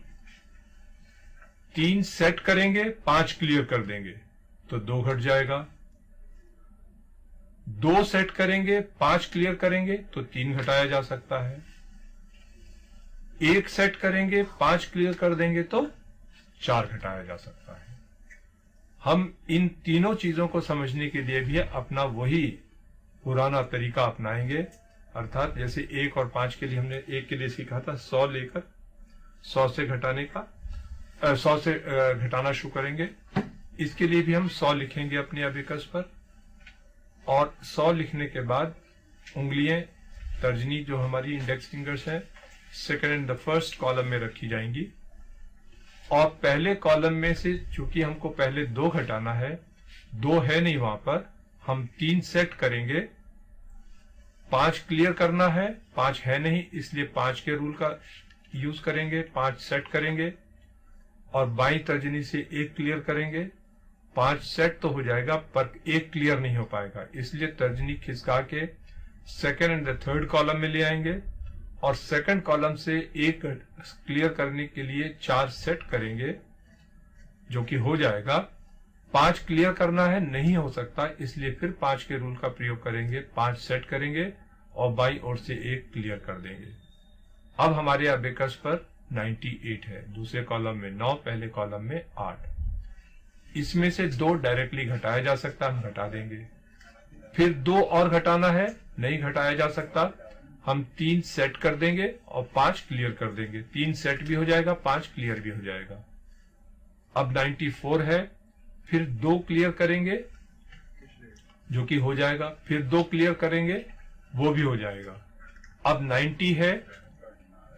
3 सेट करेंगे, 5 क्लियर कर देंगे तो 2 घट जाएगा। 2 सेट करेंगे, 5 क्लियर करेंगे तो 3 घटाया जा सकता है। 1 सेट करेंगे, 5 क्लियर कर देंगे तो 4 घटाया जा सकता है। हम इन तीनों चीजों को समझने के लिए भी अपना वही पुराना तरीका अपनाएंगे, अर्थात जैसे 1 और 5 के लिए हमने 1 के लिए सीखा था 100 लेकर 100 से घटाने का 100 से घटाना शुरू करेंगे। इसके लिए भी हम 100 लिखेंगे अपने अबेकस पर और 100 लिखने के बाद उंगलियां तर्जनी जो हमारी इंडेक्स फिंगर्स है second and the first column में रखी जाएंगी और पहले कॉलम में से चूंकि हमको पहले 2 घटाना है, 2 है नहीं वहां पर, हम 3 सेट करेंगे। 5 क्लियर करना है, 5 है नहीं, इसलिए 5 के रूल का यूज करेंगे। 5 सेट करेंगे और बाईं तर्जनी से 1 क्लियर करेंगे। 5 सेट तो हो जाएगा पर 1 क्लियर नहीं हो पाएगा, इसलिए तर्जनी खिसका के second and the third column में ले आएंगे और सेकंड कॉलम से 1 क्लियर करने के लिए 4 सेट करेंगे जो कि हो जाएगा। 5 क्लियर करना है, नहीं हो सकता, इसलिए फिर 5 के रूल का प्रयोग करेंगे। 5 सेट करेंगे और बाईं ओर से 1 क्लियर कर देंगे। अब हमारे अबेकस पर 98 है, दूसरे कॉलम में 9, पहले कॉलम में 8। इसमें से 2 डायरेक्टली घटाया जा सकता, हम घटा देंगे। फिर 2 और घटाना है, नहीं घटाया जा सकता, हम 3 सेट कर देंगे और 5 क्लियर कर देंगे। 3 सेट भी हो जाएगा, 5 क्लियर भी हो जाएगा। अब 94 है, फिर 2 क्लियर करेंगे जो कि हो जाएगा, फिर 2 क्लियर करेंगे वो भी हो जाएगा। अब 90 है,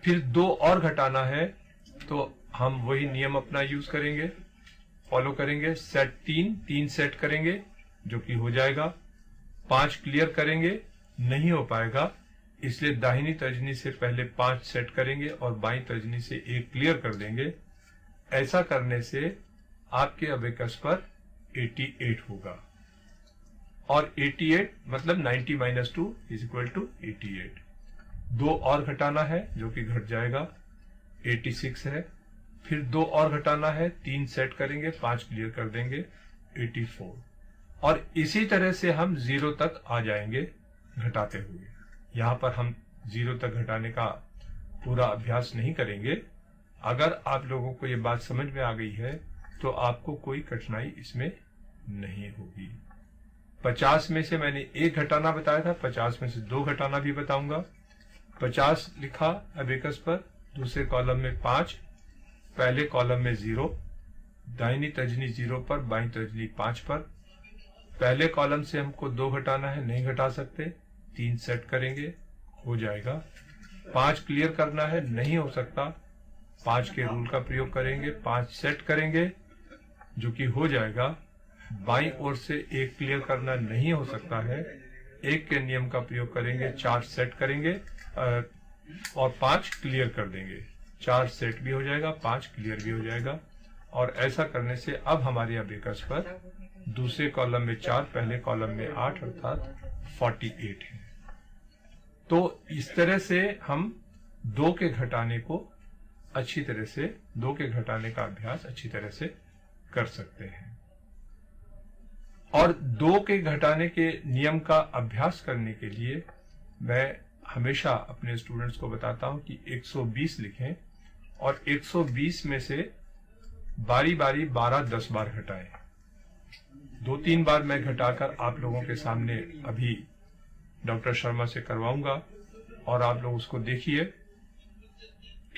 फिर 2 और घटाना है तो हम वही नियम अपना यूज करेंगे, फॉलो करेंगे। सेट 3 सेट करेंगे जो कि हो जाएगा। 5 क्लियर करेंगे, नहीं हो पाएगा, इसलिए दाहिनी तर्जनी से पहले 5 सेट करेंगे और बाईं तर्जनी से 1 क्लियर कर देंगे। ऐसा करने से आपके अबेकस पर 88 होगा और 88 मतलब 90 - 2 = 88। 2 और घटाना है जो कि घट जाएगा, 86 है। फिर 2 और घटाना है, 3 सेट करेंगे, 5 क्लियर कर देंगे, 84। और इसी तरह से हम 0 तक आ जाएंगे घटाते हुए। यहां पर हम 0 तक घटाने का पूरा अभ्यास नहीं करेंगे। अगर आप लोगों को ये बात समझ में आ गई है तो आपको कोई कठिनाई इसमें नहीं होगी। 50 में से मैंने 1 घटाना बताया था, 50 में से 2 घटाना भी बताऊंगा। 50 लिखा अबेकस पर, दूसरे कॉलम में 5, पहले कॉलम में 0, दाहिनी तर्जनी 0 पर, बाईं तर्जनी 5 पर। पहले कॉलम से हमको 2 घटाना है, नहीं घटा सकते, 3 सेट करेंगे, हो जाएगा। 5 क्लियर करना है, नहीं हो सकता, 5 के रूल का प्रयोग करेंगे, 5 सेट करेंगे जो कि हो जाएगा। बाईं ओर से 1 क्लियर करना नहीं हो सकता है, 1 के नियम का प्रयोग करेंगे, 4 सेट करेंगे और 5 क्लियर कर देंगे। 4 सेट भी हो जाएगा, 5 क्लियर भी हो जाएगा। और ऐसा करने से अब हमारे अबेकस पर दूसरे कॉलम में 4, पहले कॉलम में 8 अर्थात 48 है। तो इस तरह से हम 2 के घटाने को अच्छी तरह से, 2 के घटाने का अभ्यास अच्छी तरह से कर सकते हैं। और 2 के घटाने के नियम का अभ्यास करने के लिए मैं हमेशा अपने स्टूडेंट्स को बताता हूं कि 120 लिखें और 120 में से बारी बारी 12-10 बार घटाएं। 2-3 बार मैं घटाकर आप लोगों के सामने अभी डॉक्टर शर्मा से करवाऊंगा और आप लोग उसको देखिए।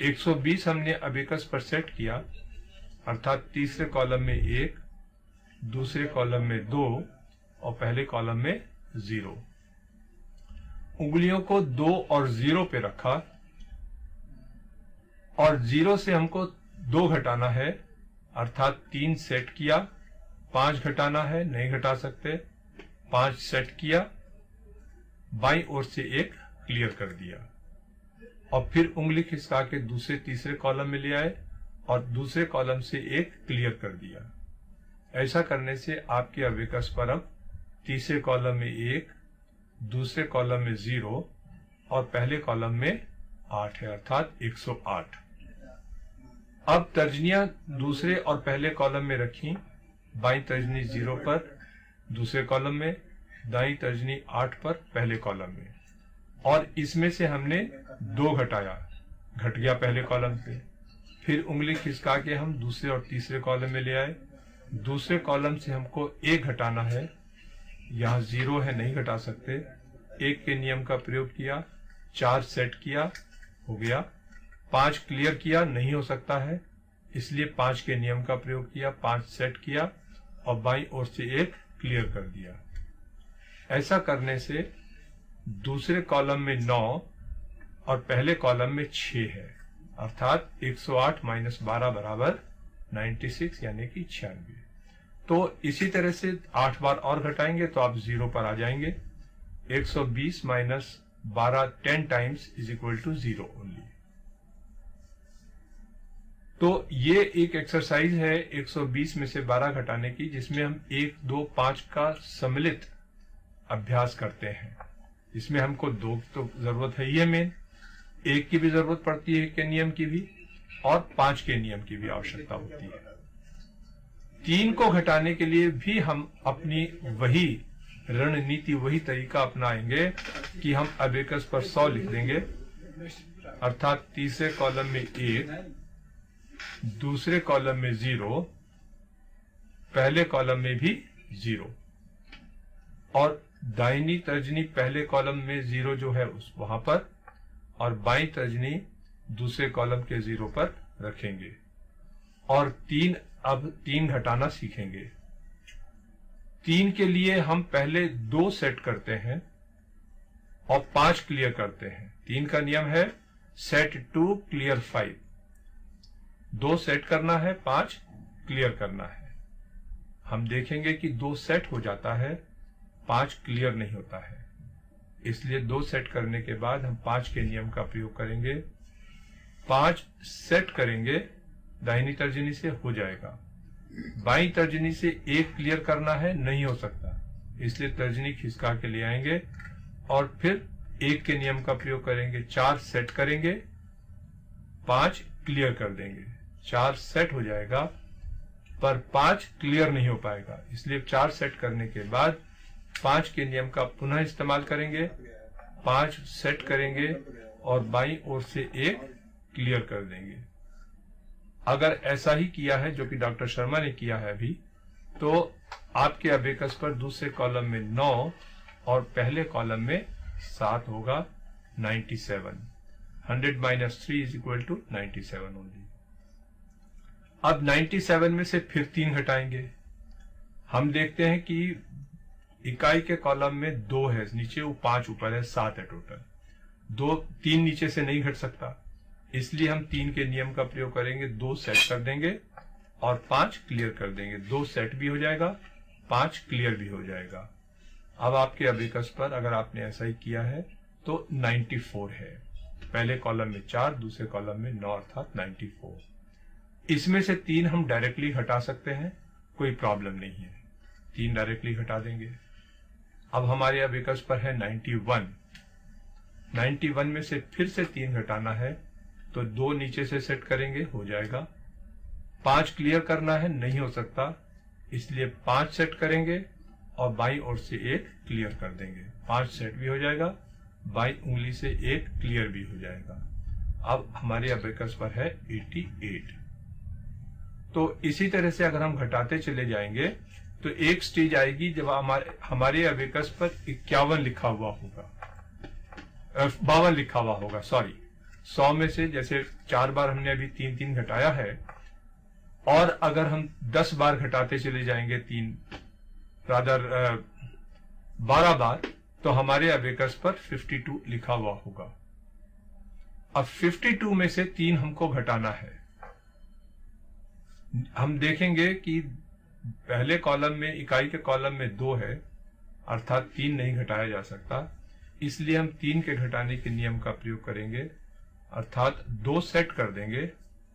120 हमने अबेकस पर सेट किया, अर्थात तीसरे कॉलम में 1, दूसरे कॉलम में 2 और पहले कॉलम में 0। उंगलियों को 2 और 0 पे रखा और 0 से हमको 2 घटाना है, अर्थात 3 सेट किया। 5 घटाना है, नहीं घटा सकते, 5 सेट किया, बाईं ओर से 1 क्लियर कर दिया और फिर उंगली खिसका के दूसरे तीसरे कॉलम में ले आए और दूसरे कॉलम से 1 क्लियर कर दिया। ऐसा करने से आपके अबेकस पर अब तीसरे कॉलम में 1, दूसरे कॉलम में 0 और पहले कॉलम में 8 है, अर्थात 108। अब तर्जनियां दूसरे और पहले कॉलम में रखी। बाईं तर्जनी 0 पर दूसरे कॉलम में, दाईं तर्जनी 8 पर पहले कॉलम में, और इसमें से हमने 2 घटाया, घट गया पहले कॉलम से। फिर उंगली खिसका के हम दूसरे और तीसरे कॉलम में ले आए। दूसरे कॉलम से हमको 1 घटाना है, यहाँ 0 है, नहीं घटा सकते। 1 के नियम का प्रयोग किया, 4 सेट किया, हो गया। 5 क्लियर किया, नहीं हो सकता है, इसलिए 5 के नियम का प्रयोग किया, 5 सेट किया और बाईं ओर से 1 क्लियर कर दिया। ऐसा करने से दूसरे कॉलम में 9 और पहले कॉलम में 6 है, अर्थात 108 माइनस 12 बराबर 96 यानी कि 96। तो इसी तरह से 8 बार और घटाएंगे तो आप 0 पर आ जाएंगे। 120 minus 12 10 times is equal to 0 only. तो ये एक एक्सरसाइज है 120 में से 12 घटाने की, जिसमें हम 1, 2, 5 का सम्मिलित अभ्यास करते हैं। इसमें हमको 2 तो जरूरत है ही है, मेन 1 की भी जरूरत पड़ती है के नियम की भी, और 5 के नियम की भी आवश्यकता होती है। 3 को घटाने के लिए भी हम अपनी वही रणनीति, वही तरीका अपनाएंगे कि हम अबेकस पर 100 लिख देंगे, अर्थात तीसरे कॉलम में 1, दूसरे कॉलम में 0, पहले कॉलम में भी 0 और दाहिनी तर्जनी पहले कॉलम में 0 जो है उस वहां पर, और बाईं तर्जनी दूसरे कॉलम के 0 पर रखेंगे और 3 अब 3 घटाना सीखेंगे। 3 के लिए हम पहले 2 सेट करते हैं और 5 क्लियर करते हैं। 3 का नियम है सेट 2 क्लियर 5, 2 सेट करना है, 5 क्लियर करना है। हम देखेंगे कि 2 सेट हो जाता है, 5 क्लियर नहीं होता है, इसलिए 2 सेट करने के बाद हम 5 के नियम का प्रयोग करेंगे। 5 सेट करेंगे, दाहिनी तर्जनी से हो जाएगा। बाईं तर्जनी से 1 क्लियर करना है, नहीं हो सकता, इसलिए तर्जनी खिसका के ले आएंगे और फिर 1 के नियम का प्रयोग करेंगे। 4 सेट करेंगे, 5 क्लियर कर देंगे। 4 सेट हो जाएगा पर 5 क्लियर नहीं हो पाएगा, इसलिए 4 सेट करने के बाद 5 के नियम का पुनः इस्तेमाल करेंगे। 5 सेट करेंगे और बाईं ओर से 1 क्लियर कर देंगे। अगर ऐसा ही किया है जो कि डॉक्टर शर्मा ने किया है अभी, तो आपके अबेकस पर दूसरे कॉलम में 9 और पहले कॉलम में 7 होगा, 97। 100 minus 3 is equal to 97 only. अब 97 में से फिर 3 घटाएंगे। हम देखते हैं कि इकाई के कॉलम में 2 है नीचे, वो 5 ऊपर है, 7 है टोटल। 3 नीचे से नहीं घट सकता, इसलिए हम 3 के नियम का प्रयोग करेंगे। 2 सेट कर देंगे और 5 क्लियर कर देंगे। 2 सेट भी हो जाएगा, 5 क्लियर भी हो जाएगा। अब आपके अबेकस पर अगर आपने ऐसा ही किया है तो 94 है। पहले कॉलम में 4, दूसरे कॉलम में 9, अर्थात 94। इसमें से 3 हम डायरेक्टली हटा सकते हैं, कोई प्रॉब्लम नहीं है, 3 डायरेक्टली हटा देंगे। अब हमारे अबेकस पर है 91। 91 में से फिर से 3 घटाना है, तो 2 नीचे से सेट करेंगे, हो जाएगा। 5 क्लियर करना है, नहीं हो सकता, इसलिए 5 सेट करेंगे और बाईं ओर से 1 क्लियर कर देंगे। 5 सेट भी हो जाएगा, बाईं उंगली से 1 क्लियर भी हो जाएगा। अब हमारे अबेकस पर है 88। तो इसी तरह से अगर हम घटाते चले जाएंगे तो एक स्टेज आएगी जब हमारे अबेकस पर 51 लिखा हुआ होगा, 52 लिखा हुआ होगा, सॉरी। 100 में से जैसे 4 बार हमने अभी 3-3 घटाया है, और अगर हम 10 बार घटाते चले जाएंगे 12 बार, तो हमारे अबेकस पर 52 लिखा हुआ होगा। अब 52 में से 3 हमको घटाना है। हम देखेंगे कि पहले कॉलम में, इकाई के कॉलम में 2 है, अर्थात 3 नहीं घटाया जा सकता, इसलिए हम 3 के घटाने के नियम का प्रयोग करेंगे, अर्थात 2 सेट कर देंगे,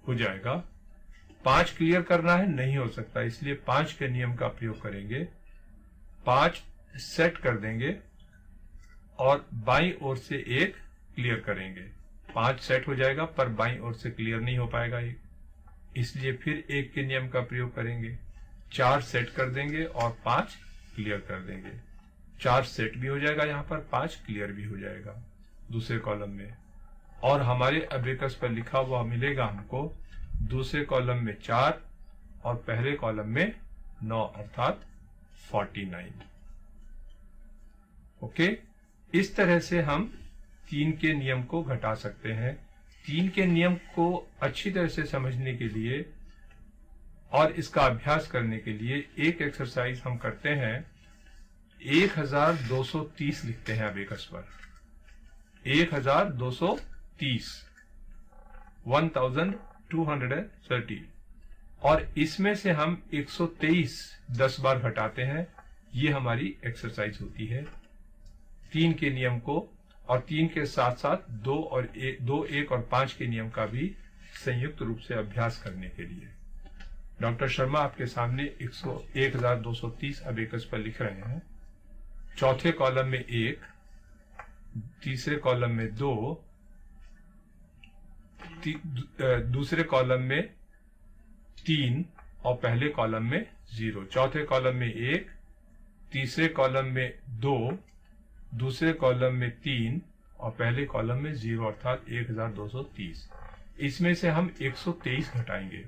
हो जाएगा। 5 क्लियर करना है, नहीं हो सकता, इसलिए 5 के नियम का प्रयोग करेंगे, 5 सेट कर देंगे और बाईं ओर से 1 क्लियर करेंगे। 5 सेट हो जाएगा पर बाईं ओर से क्लियर नहीं हो पाएगा, इसलिए फिर 1 के नियम का प्रयोग करेंगे, 4 सेट कर देंगे और 5 क्लियर कर देंगे। 4 सेट भी हो जाएगा, यहां पर 5 क्लियर भी हो जाएगा दूसरे कॉलम में। और हमारे अबेकस पर लिखा हुआ मिलेगा हमको दूसरे कॉलम में 4 और पहले कॉलम में 9, अर्थात 49। ओके, इस तरह से हम 3 के नियम को घटा सकते हैं। 3 के नियम को अच्छी तरह से समझने के लिए और इसका अभ्यास करने के लिए एक एक्सरसाइज हम करते हैं। 1230 लिखते हैं अबेकस पर, 1230, 1230, और इसमें से हम 123 10 बार घटाते हैं। ये हमारी एक्सरसाइज होती है 3 के नियम को, और 3 के साथ साथ 2, 1 और 5 के नियम का भी संयुक्त रूप से अभ्यास करने के लिए। डॉक्टर शर्मा आपके सामने 1230 अबेकस पर लिख रहे हैं। चौथे कॉलम में 1, तीसरे कॉलम में 2, दूसरे कॉलम में 3 और पहले कॉलम में 0। चौथे कॉलम में 1, तीसरे कॉलम में 2, दूसरे कॉलम में 3 और पहले कॉलम में 0, अर्थात 1230। इसमें से हम 123 घटाएंगे।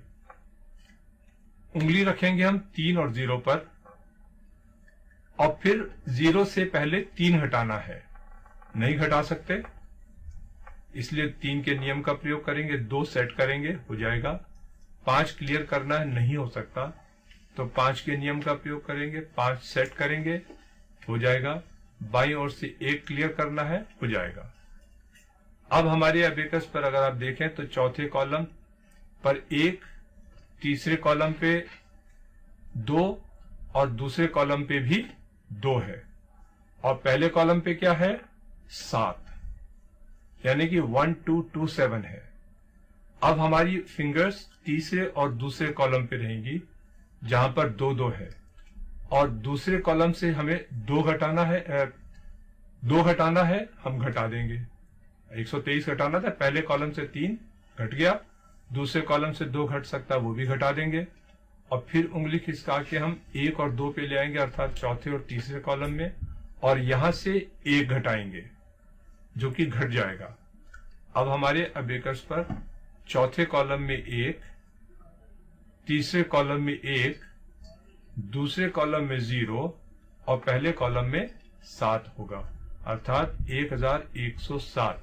उंगली रखेंगे हम 3 और 0 पर, और फिर 0 से पहले 3 घटाना है, नहीं घटा सकते, इसलिए 3 के नियम का प्रयोग करेंगे, 2 सेट करेंगे, हो जाएगा। 5 क्लियर करना है, नहीं हो सकता, तो 5 के नियम का प्रयोग करेंगे, 5 सेट करेंगे, हो जाएगा। बाईं ओर से 1 क्लियर करना है, हो जाएगा। अब हमारे अबेकस पर अगर आप देखें तो चौथे कॉलम पर 1, तीसरे कॉलम पे 2 और दूसरे कॉलम पे भी 2 है, और पहले कॉलम पे क्या है 7, यानी कि 1 2 2 7 है। अब हमारी फिंगर्स तीसरे और दूसरे कॉलम पे रहेंगी जहां पर 2 2 है, और दूसरे कॉलम से हमें 2 घटाना है, हम घटा देंगे। 123 घटाना था, पहले कॉलम से 3 घट गया, दूसरे कॉलम से 2 घट सकता, वो भी घटा देंगे, और फिर उंगली खिसका के हम 1 और 2 पे ले आएंगे, अर्थात चौथे और तीसरे कॉलम में, और यहां से 1 घटाएंगे जो कि घट जाएगा। अब हमारे अबेकस पर चौथे कॉलम में 1, तीसरे कॉलम में 1, दूसरे कॉलम में 0 और पहले कॉलम में 7 होगा, अर्थात 1107।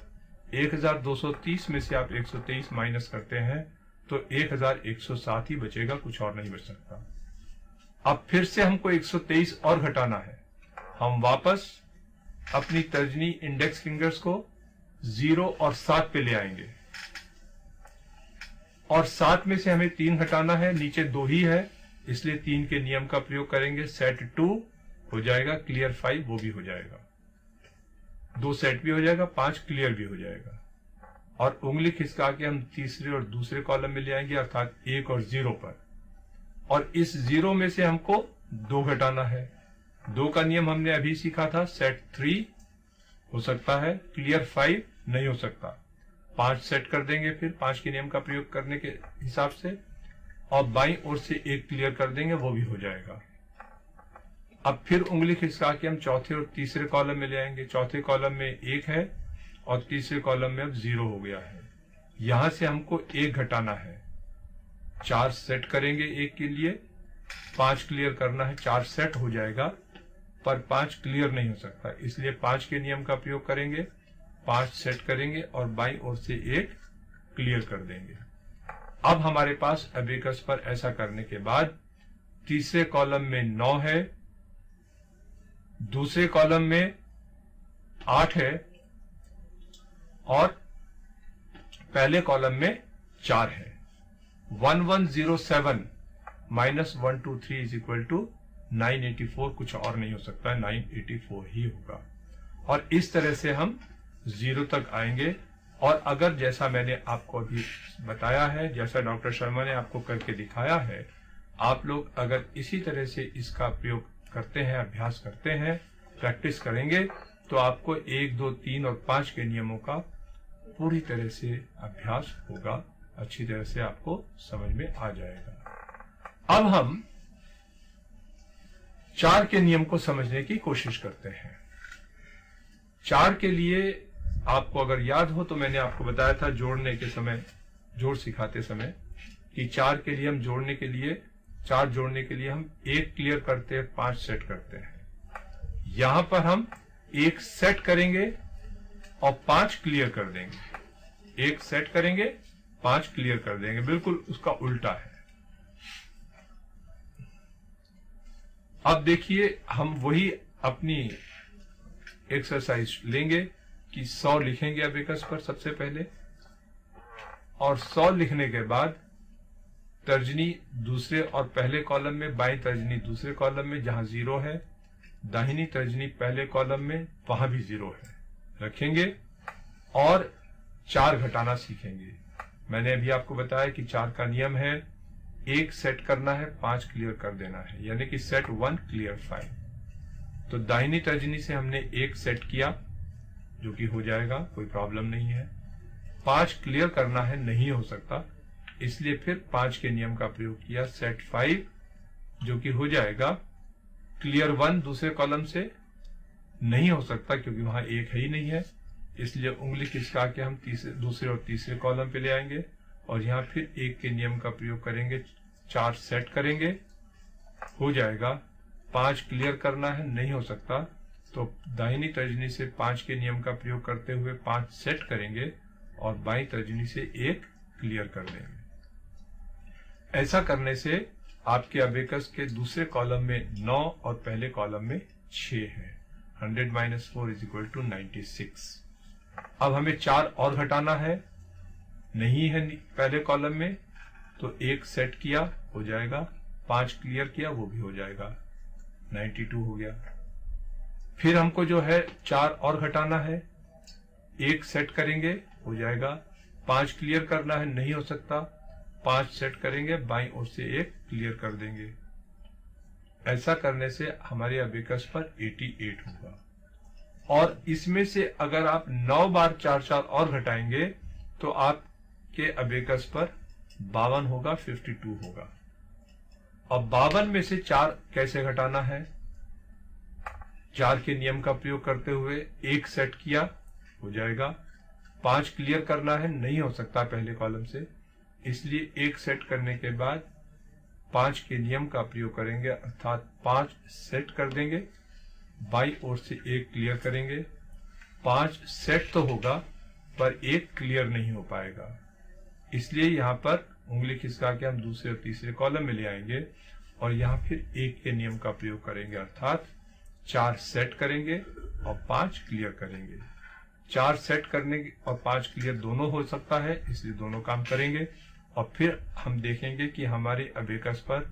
1230 में से आप 123 माइनस करते हैं तो 1107 ही बचेगा, कुछ और नहीं बच सकता। अब फिर से हमको 123 और घटाना है। हम वापस अपनी तर्जनी इंडेक्स फिंगर्स को 0 और 7 पे ले आएंगे, और 7 में से हमें 3 घटाना है, नीचे 2 ही है, इसलिए 3 के नियम का प्रयोग करेंगे। सेट 2 हो जाएगा, क्लियर 5 वो भी हो जाएगा, 2 सेट भी हो जाएगा, 5 क्लियर भी हो जाएगा, और उंगली खिसका के हम तीसरे और दूसरे कॉलम में ले आएंगे, अर्थात 1 और 0 पर, और इस 0 में से हमको 2 घटाना है। 2 का नियम हमने अभी सीखा था, सेट 3 हो सकता है, क्लियर 5 नहीं हो सकता। 5 सेट कर देंगे, फिर 5 के नियम का प्रयोग करने के हिसाब से, और बाईं ओर से 1 क्लियर कर देंगे, वो भी हो जाएगा। अब फिर उंगली खिसका के हम चौथे और तीसरे कॉलम में ले आएंगे। चौथे कॉलम में 1 है और तीसरे कॉलम में अब 0 हो गया है, यहां से हमको 1 घटाना है। 4 सेट करेंगे 1 के लिए, 5 क्लियर करना है, 4 सेट हो जाएगा, पर 5 क्लियर नहीं हो सकता, इसलिए 5 के नियम का प्रयोग करेंगे, 5 सेट करेंगे और बाईं ओर से 1 क्लियर कर देंगे। अब हमारे पास अबेकस पर ऐसा करने के बाद तीसरे कॉलम में 9 है, दूसरे कॉलम में 8 है और पहले कॉलम में 4 है। 1107 माइनस 123 इज इक्वल टू 984, कुछ और नहीं हो सकता है, 984 ही होगा। और इस तरह से हम 0 तक आएंगे। और अगर जैसा मैंने आपको अभी बताया है, जैसा डॉक्टर शर्मा ने आपको करके दिखाया है, आप लोग अगर इसी तरह से इसका प्रयोग करते हैं, अभ्यास करते हैं, प्रैक्टिस करेंगे, तो आपको 1, 2, 3 और 5 के नियमों का पूरी तरह से अभ्यास होगा, अच्छी तरह से आपको समझ में आ जाएगा। अब हम 4 के नियम को समझने की कोशिश करते हैं। 4 के लिए आपको अगर याद हो तो मैंने आपको बताया था जोड़ने के समय, जोड़ सिखाते समय, कि 4 के लिए हम जोड़ने के लिए 4 जोड़ने के लिए हम 1 क्लियर करते हैं, 5 सेट करते हैं। यहां पर हम 1 सेट करेंगे और 5 क्लियर कर देंगे। 1 सेट करेंगे, 5 क्लियर कर देंगे, बिल्कुल उसका उल्टा है। अब देखिए, हम वही अपनी एक्सरसाइज लेंगे कि 100 लिखेंगे अबेकस पर सबसे पहले, और 100 लिखने के बाद तर्जनी दूसरे और पहले कॉलम में, बाईं तर्जनी दूसरे कॉलम में जहां 0 है, दाहिनी तर्जनी पहले कॉलम में वहां भी 0 है, रखेंगे और 4 घटाना सीखेंगे। मैंने अभी आपको बताया कि 4 का नियम है, 1 सेट करना है, 5 क्लियर कर देना है, यानी कि सेट 1 क्लियर 5। तो दाहिनी तर्जनी से हमने 1 सेट किया, जो कि हो जाएगा, कोई प्रॉब्लम नहीं है। 5 क्लियर करना है, नहीं हो सकता, इसलिए फिर 5 के नियम का प्रयोग किया, सेट 5, जो कि हो जाएगा क्लियर 1 दूसरे कॉलम से, नहीं हो सकता क्योंकि वहां 1 है ही नहीं है, इसलिए उंगली खिसका के हम दूसरे और तीसरे कॉलम पे ले आएंगे और यहां फिर 1 के नियम का प्रयोग करेंगे, 4 सेट करेंगे, हो जाएगा। 5 क्लियर करना है, नहीं हो सकता, तो दाहिनी तर्जनी से 5 के नियम का प्रयोग करते हुए 5 सेट करेंगे और बाईं तर्जनी से 1 क्लियर कर देंगे। ऐसा करने से आपके अबेकस के दूसरे कॉलम में 9 और पहले कॉलम में 6 है। 100 माइनस 4 इज इक्वल टू 96। अब हमें 4 और घटाना है, नहीं है पहले कॉलम में, तो 1 सेट किया, हो जाएगा, 5 क्लियर किया, वो भी हो जाएगा, 92 हो गया। फिर हमको जो है 4 और घटाना है, 1 सेट करेंगे, हो जाएगा, 5 क्लियर करना है, नहीं हो सकता, 5 सेट करेंगे, बाईं ओर से 1 क्लियर कर देंगे। ऐसा करने से हमारे अबेकस पर 88 होगा। और इसमें से अगर आप 9 बार 4 और घटाएंगे तो आपके अबेकस पर 52 होगा, 52 होगा। अब 52 में से 4 कैसे घटाना है? 4 के नियम का प्रयोग करते हुए 1 सेट किया, हो जाएगा। 5 क्लियर करना है, नहीं हो सकता पहले कॉलम से, इसलिए 1 सेट करने के बाद 5 के नियम का प्रयोग करेंगे, अर्थात 5 सेट कर देंगे, बाईं ओर से 1 क्लियर करेंगे। 5 सेट तो होगा पर 1 क्लियर नहीं हो पाएगा, इसलिए यहां पर उंगली खिसका के हम दूसरे और तीसरे कॉलम में ले आएंगे और यहां फिर 1 के नियम का प्रयोग करेंगे, अर्थात 4 सेट करेंगे और 5 क्लियर करेंगे। 4 सेट करने और 5 क्लियर दोनों हो सकता है, इसलिए दोनों काम करेंगे। और फिर हम देखेंगे कि हमारे अबेकस पर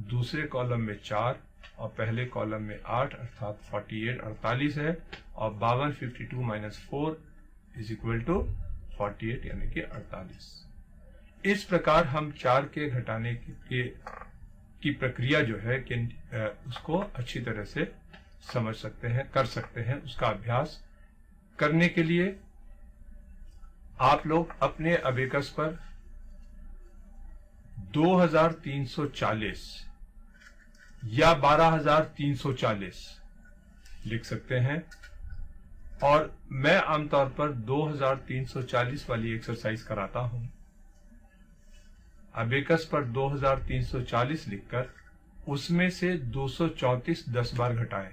दूसरे कॉलम में 4 और पहले कॉलम में 8, अर्थात 48 48 है, और 52 52 माइनस 4 इज इक्वल टू 48, यानी कि 48। इस प्रकार हम 4 के घटाने की प्रक्रिया जो है कि उसको अच्छी तरह से समझ सकते हैं, कर सकते हैं। उसका अभ्यास करने के लिए आप लोग अपने अबेकस पर 2340 या 12340 लिख सकते हैं, और मैं आमतौर पर 2340 वाली एक्सरसाइज कराता हूं। अबेकस पर 2340 लिखकर उसमें से 234 10 बार घटाएं,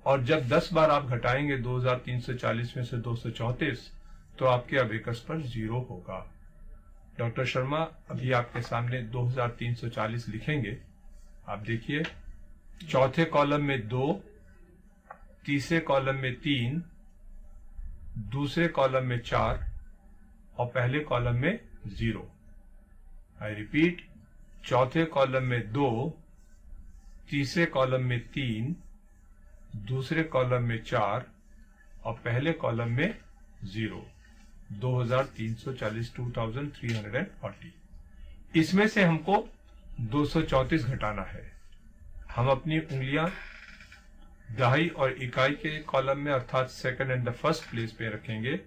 और जब 10 बार आप घटाएंगे 2340 में से 234, तो आपके अबेकस पर 0 होगा। डॉक्टर शर्मा अभी आपके सामने 2340 लिखेंगे। आप देखिए, चौथे कॉलम में 2, तीसरे कॉलम में 3, दूसरे कॉलम में 4 और पहले कॉलम में 0। आई रिपीट, चौथे कॉलम में 2, तीसरे कॉलम में 3, दूसरे कॉलम में 4 और पहले कॉलम में 0। 2340, 2340। इसमें से हमको 234 घटाना है। हम अपनी उंगलियां दहाई और इकाई के कॉलम में अर्थात second and the first place पे रखेंगे,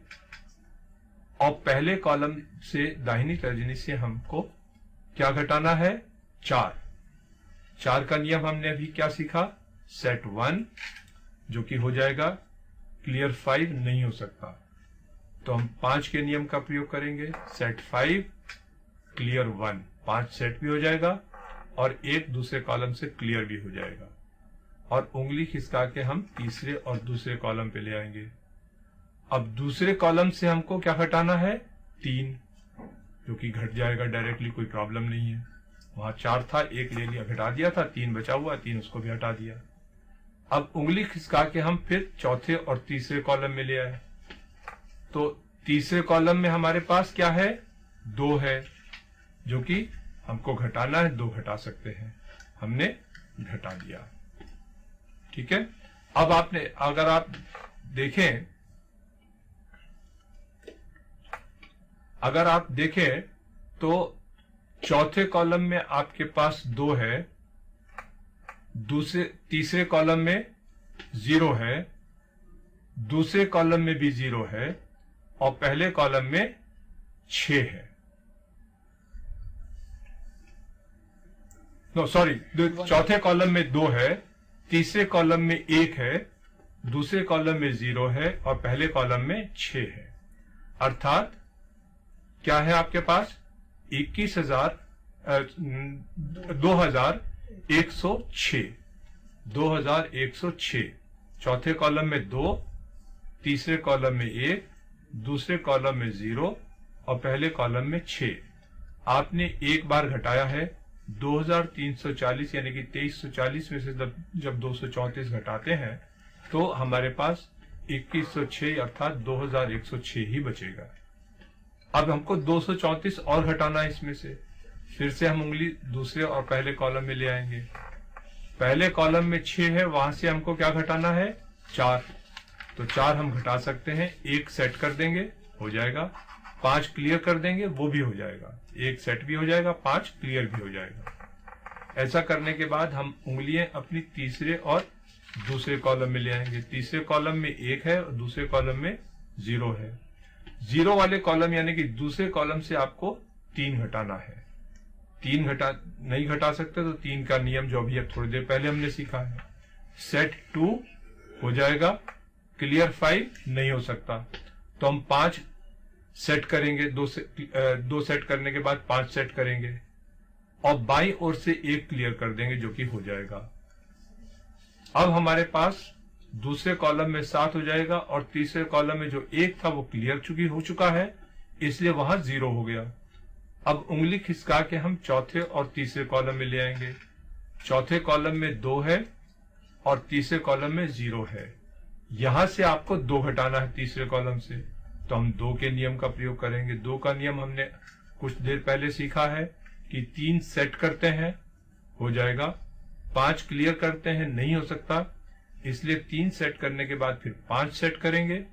और पहले कॉलम से दाहिनी तर्जनी से हमको क्या घटाना है? 4। 4 का नियम हमने अभी क्या सीखा? सेट 1, जो कि हो जाएगा क्लियर 5 नहीं हो सकता, तो हम 5 के नियम का प्रयोग करेंगे। सेट 5 क्लियर 1, 5 सेट भी हो जाएगा और एक दूसरे कॉलम से क्लियर भी हो जाएगा, और उंगली खिसका के हम तीसरे और दूसरे कॉलम पे ले आएंगे। अब दूसरे कॉलम से हमको क्या घटाना है? 3, जो कि घट जाएगा डायरेक्टली, कोई प्रॉब्लम नहीं है। वहां 4 था, 1 ले लिया, घटा दिया था, 3 बचा हुआ, 3 उसको भी हटा दिया। अब उंगली खिसका के हम फिर चौथे और तीसरे कॉलम में ले आए, तो तीसरे कॉलम में हमारे पास क्या है? 2 है, जो कि हमको घटाना है। 2 घटा सकते हैं, हमने घटा दिया। ठीक है। अब आपने अगर आप देखें तो चौथे कॉलम में आपके पास 2 है, तीसरे कॉलम में 0 है, दूसरे कॉलम में भी 0 है और पहले कॉलम में 6 है। चौथे कॉलम में 2 है, तीसरे कॉलम में 1 है, दूसरे कॉलम में 0 है और पहले कॉलम में 6 है। अर्थात क्या है आपके पास? 2106। चौथे कॉलम में 2, तीसरे कॉलम में 1, दूसरे कॉलम में 0 और पहले कॉलम में 6। आपने एक बार घटाया है 2340, यानी कि 2340 में से जब 234 घटाते हैं तो हमारे पास 2106 अर्थात 2106 ही बचेगा। अब हमको 234 और घटाना है इसमें से। फिर से हम उंगली दूसरे और पहले कॉलम में ले आएंगे। पहले कॉलम में 6 है, वहां से हमको क्या घटाना है? 4। तो 4 हम घटा सकते हैं, 1 सेट कर देंगे, हो जाएगा। 5 क्लियर कर देंगे, वो भी हो जाएगा। 1 सेट भी हो जाएगा, 5 क्लियर भी हो जाएगा। ऐसा करने के बाद हम उंगलियां अपनी तीसरे और दूसरे कॉलम में ले आएंगे। तीसरे कॉलम में 1 है और दूसरे कॉलम में 0 है। 0 वाले कॉलम यानी कि दूसरे कॉलम से आपको 3 घटाना है। 3 नहीं घटा सकते तो 3 का नियम जो अभी थोड़ी देर पहले हमने सीखा है, सेट 2 हो जाएगा, क्लियर 5 नहीं हो सकता, तो हम 5 सेट करेंगे। 2 सेट करने के बाद 5 सेट करेंगे और बाईं ओर से 1 क्लियर कर देंगे, जो कि हो जाएगा। अब हमारे पास दूसरे कॉलम में 7 हो जाएगा और तीसरे कॉलम में जो 1 था वो क्लियर हो चुका है, इसलिए वहां 0 हो गया। अब उंगली खिसका के हम चौथे और तीसरे कॉलम में ले आएंगे। चौथे कॉलम में 2 है और तीसरे कॉलम में 0 है। यहां से आपको 2 घटाना है तीसरे कॉलम से, तो हम 2 के नियम का प्रयोग करेंगे। 2 का नियम हमने कुछ देर पहले सीखा है कि 3 सेट करते हैं, हो जाएगा। 5 क्लियर करते हैं, नहीं हो सकता, इसलिए 3 सेट करने के बाद फिर 5 सेट करेंगे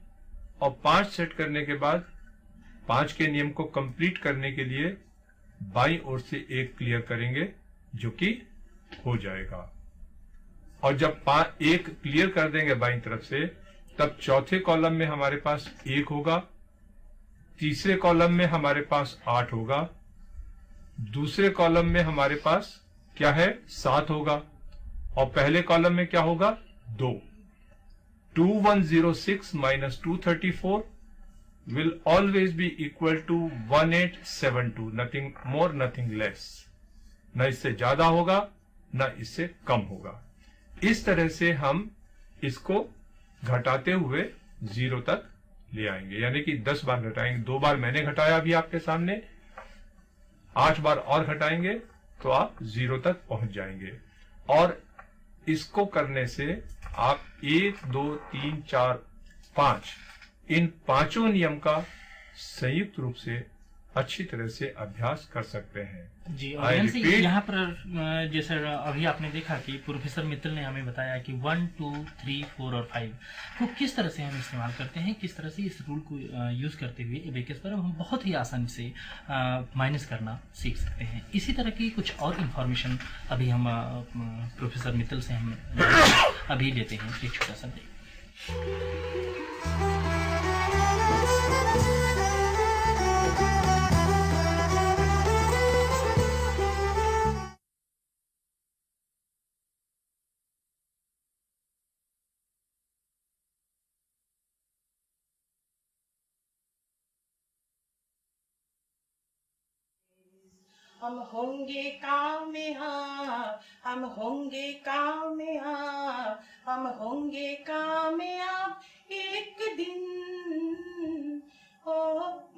और 5 सेट करने के बाद 5 के नियम को कंप्लीट करने के लिए बाईं ओर से 1 क्लियर करेंगे, जो कि हो जाएगा। और जब 1 क्लियर कर देंगे बाईं तरफ से, तब चौथे कॉलम में हमारे पास 1 होगा, तीसरे कॉलम में हमारे पास 8 होगा, दूसरे कॉलम में हमारे पास क्या है? 7 होगा और पहले कॉलम में क्या होगा? 2। 2106 minus 234 will always be equal to 1872, nothing more, nothing less। न इससे ज्यादा होगा ना इससे कम होगा। इस तरह से हम इसको घटाते हुए 0 तक ले आएंगे, यानी कि 10 बार घटाएंगे। 2 बार मैंने घटाया अभी आपके सामने, 8 बार और घटाएंगे तो आप 0 तक पहुंच जाएंगे। और इसको करने से आप 1, 2, 3, 4, 5 इन पांचों नियम का संयुक्त रूप से अच्छी तरह से अभ्यास कर सकते हैं। जी, और यहाँ पर जैसे अभी आपने देखा कि प्रोफेसर मित्तल ने हमें बताया कि 1, 2, 3, 4 और 5 को किस तरह से हम इस्तेमाल करते हैं, किस तरह से इस रूल को यूज करते हुए एबेकस पर हम बहुत ही आसानी से माइनस करना सीख सकते हैं। इसी तरह की कुछ और इन्फॉर्मेशन अभी हम प्रोफेसर मित्तल से हम अभी लेते हैं एक छोटा सा ब्रेक। हम होंगे कामयाब, हम होंगे कामयाब, हम होंगे कामयाब एक दिन। ओ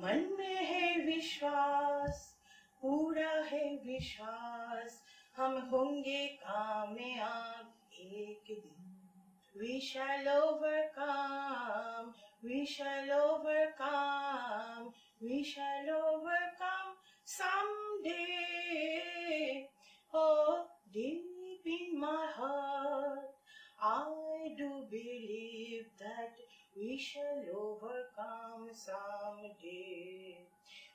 मन में है विश्वास, पूरा है विश्वास, हम होंगे कामयाब एक दिन। We shall overcome, we shall overcome, we shall overcome someday. Oh, deep in my heart, I do believe that we shall overcome someday.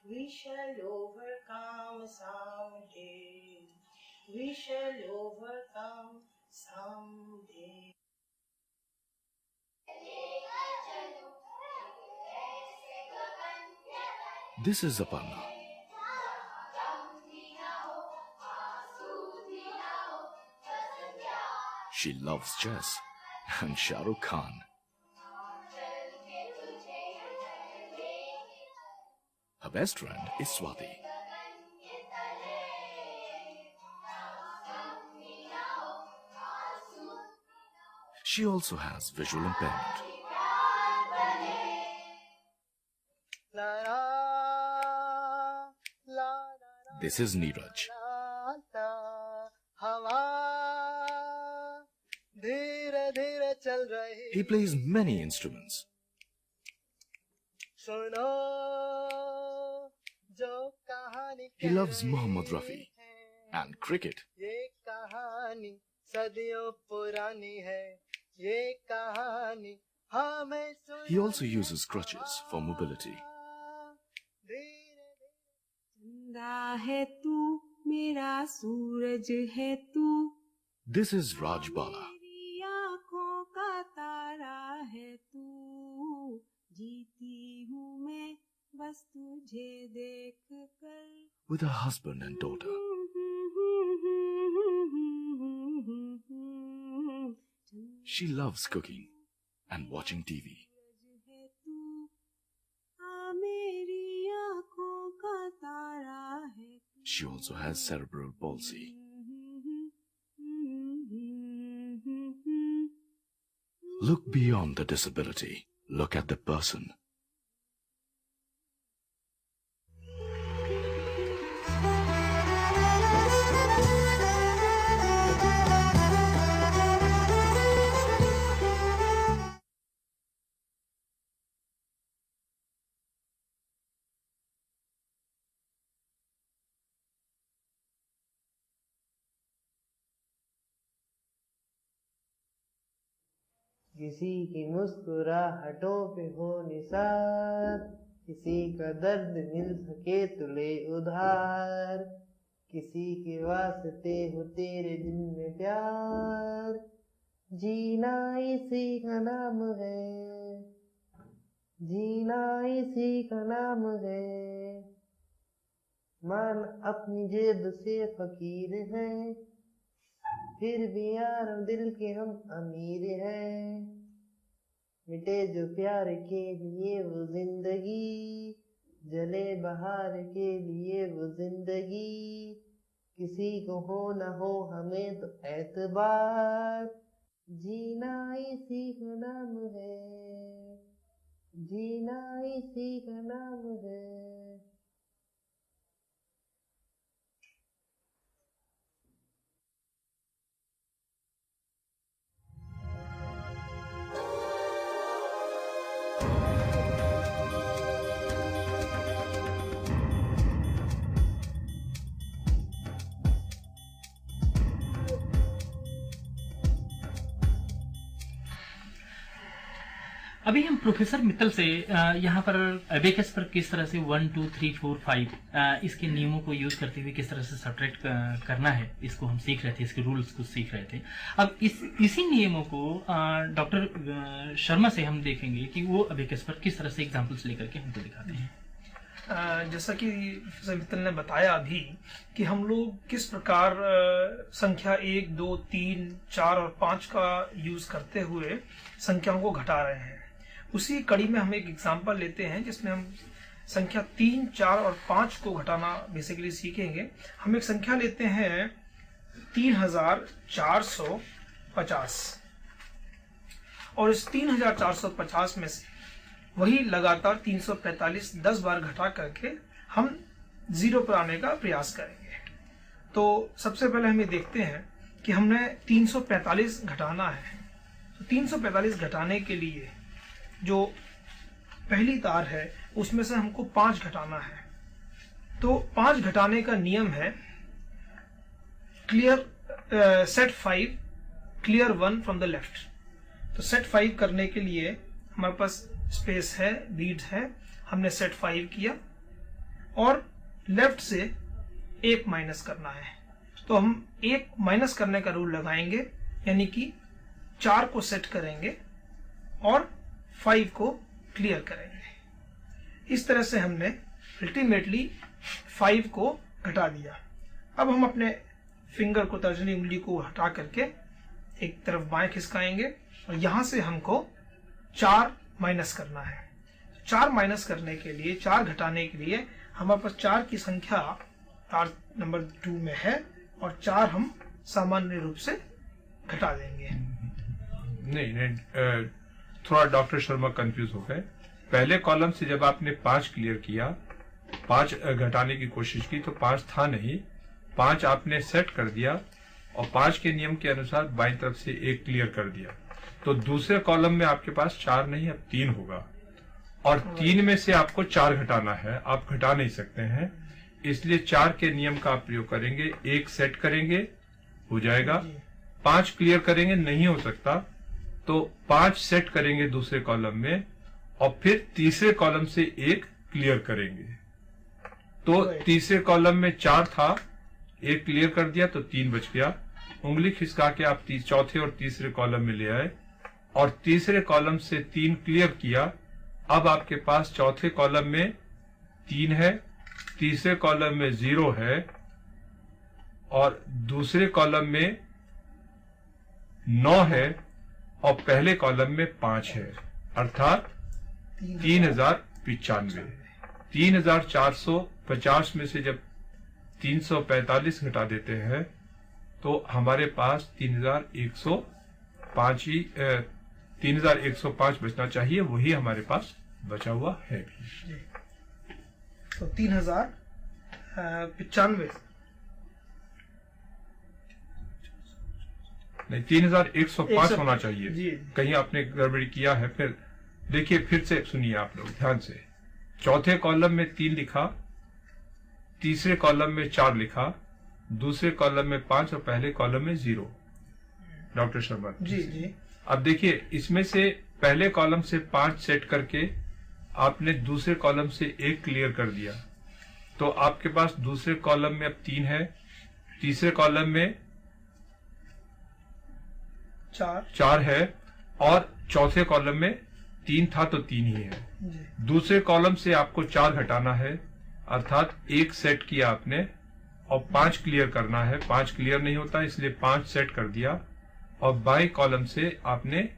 We shall overcome someday. We shall overcome someday. This is Aparna. She loves chess and Shah Rukh Khan. Her best friend is Swati. She also has visual impairment. This is Neeraj. He plays many instruments. He loves Mohammad Rafi and cricket. He also uses crutches for mobility. This is Raj Bala. With her husband and daughter. She loves cooking and watching TV. She also has cerebral palsy. Look beyond the disability. Look at the person. किसी की मुस्कुराहटों पे हो निसार, किसी का दर्द मिल सके तो ले उधार, किसी के वास्ते हो तेरे दिल में प्यार, जीना इसी का नाम है, जीना इसी का नाम है। मान अपनी जेब से फकीर हैं, फिर भी यार दिल के हम अमीर हैं। मिटे जो प्यार के लिए वो जिंदगी, जले बहार के लिए वो जिंदगी, किसी को हो न हो हमें तो एतबार, जीना इसी का नाम है, जीना इसी का नाम है। अभी हम प्रोफेसर मित्तल से यहाँ पर एबेकस पर किस तरह से 1 2 3 4 5 इसके नियमों को यूज करते हुए किस तरह से सब्ट्रैक्ट करना है इसको हम सीख रहे थे, इसके रूल्स को सीख रहे थे। अब इसी नियमों को डॉक्टर शर्मा से हम देखेंगे कि वो एबेकस पर किस तरह से एग्जाम्पल्स लेकर के हमको दिखाते हैं। जैसा कि प्रोफेसर मित्तल ने बताया अभी कि हम लोग किस प्रकार संख्या 1, 2, 3, 4 और 5 का यूज करते हुए संख्याओं को घटा रहे हैं, उसी कड़ी में हम एक एग्जाम्पल लेते हैं जिसमें हम संख्या 3, 4 और 5 को घटाना बेसिकली सीखेंगे। हम एक संख्या लेते हैं 3450 और इस 3450 में से वही लगातार 345 10 बार घटा करके हम 0 पर आने का प्रयास करेंगे। तो सबसे पहले हम ये देखते हैं कि हमने 345 घटाना है। तो 345 घटाने के लिए जो पहली तार है उसमें से हमको 5 घटाना है। तो 5 घटाने का नियम है clear set 5 clear 1 from the left. तो सेट 5 करने के लिए हमारे पास स्पेस है, लीड है, हमने सेट 5 किया और लेफ्ट से 1 माइनस करना है। तो हम 1 माइनस करने का रूल लगाएंगे, यानी कि 4 को सेट करेंगे और 5 को क्लियर करेंगे। इस तरह से हमने अल्टीमेटली 5 को घटा दिया। अब हम अपने फिंगर को, तर्जनी उंगली को हटा करके एक तरफ बाएं खिसकाएंगे और यहां से हमको 4 माइनस करना है। 4 माइनस करने के लिए, 4 घटाने के लिए हमारे पास 4 की संख्या तार नंबर 2 में है और 4 हम सामान्य रूप से घटा देंगे। नहीं, थोड़ा डॉक्टर शर्मा कंफ्यूज हो गए। पहले कॉलम से जब आपने 5 क्लियर किया, 5 घटाने की कोशिश की तो 5 था नहीं, 5 आपने सेट कर दिया और 5 के नियम के अनुसार बाईं तरफ से 1 क्लियर कर दिया। तो दूसरे कॉलम में आपके पास 4 नहीं, अब 3 होगा और 3 में से आपको 4 घटाना है। आप घटा नहीं सकते हैं, इसलिए 4 के नियम का आप प्रयोग करेंगे। 1 सेट करेंगे, हो जाएगा। 5 क्लियर करेंगे, नहीं हो सकता, तो 5 सेट करेंगे दूसरे कॉलम में और फिर तीसरे कॉलम से 1 क्लियर करेंगे। तो तीसरे कॉलम में 4 था, 1 क्लियर कर दिया तो 3 बच गया। उंगली खिसका के आप चौथे और तीसरे कॉलम में ले आए और तीसरे कॉलम से 3 क्लियर किया। अब आपके पास चौथे कॉलम में 3 है, तीसरे कॉलम में 0 है और दूसरे कॉलम में 9 है और पहले कॉलम में 5 है, अर्थात 3095। 3450 में से जब 345 घटा देते हैं तो हमारे पास 3105 बचना चाहिए, वही हमारे पास बचा हुआ है भी। तो 3095 नहीं, 3105 होना चाहिए जी। कहीं आपने गड़बड़ी किया है। फिर देखिए, फिर से सुनिए आप लोग ध्यान से। चौथे कॉलम में 3 लिखा, तीसरे कॉलम में 4 लिखा, दूसरे कॉलम में 5 और पहले कॉलम में 0। डॉक्टर शर्मा जी। अब देखिए, इसमें से पहले कॉलम से 5 सेट करके आपने दूसरे कॉलम से 1 क्लियर कर दिया, तो आपके पास दूसरे कॉलम में अब 3 है, तीसरे कॉलम में 4 है और चौथे कॉलम में 3 था तो 3 ही है। दूसरे कॉलम से आपको 4 घटाना है, अर्थात 1 सेट किया आपने और 5 क्लियर करना है। 5 क्लियर नहीं होता, इसलिए 5 सेट कर दिया और बाई कॉलम से आपने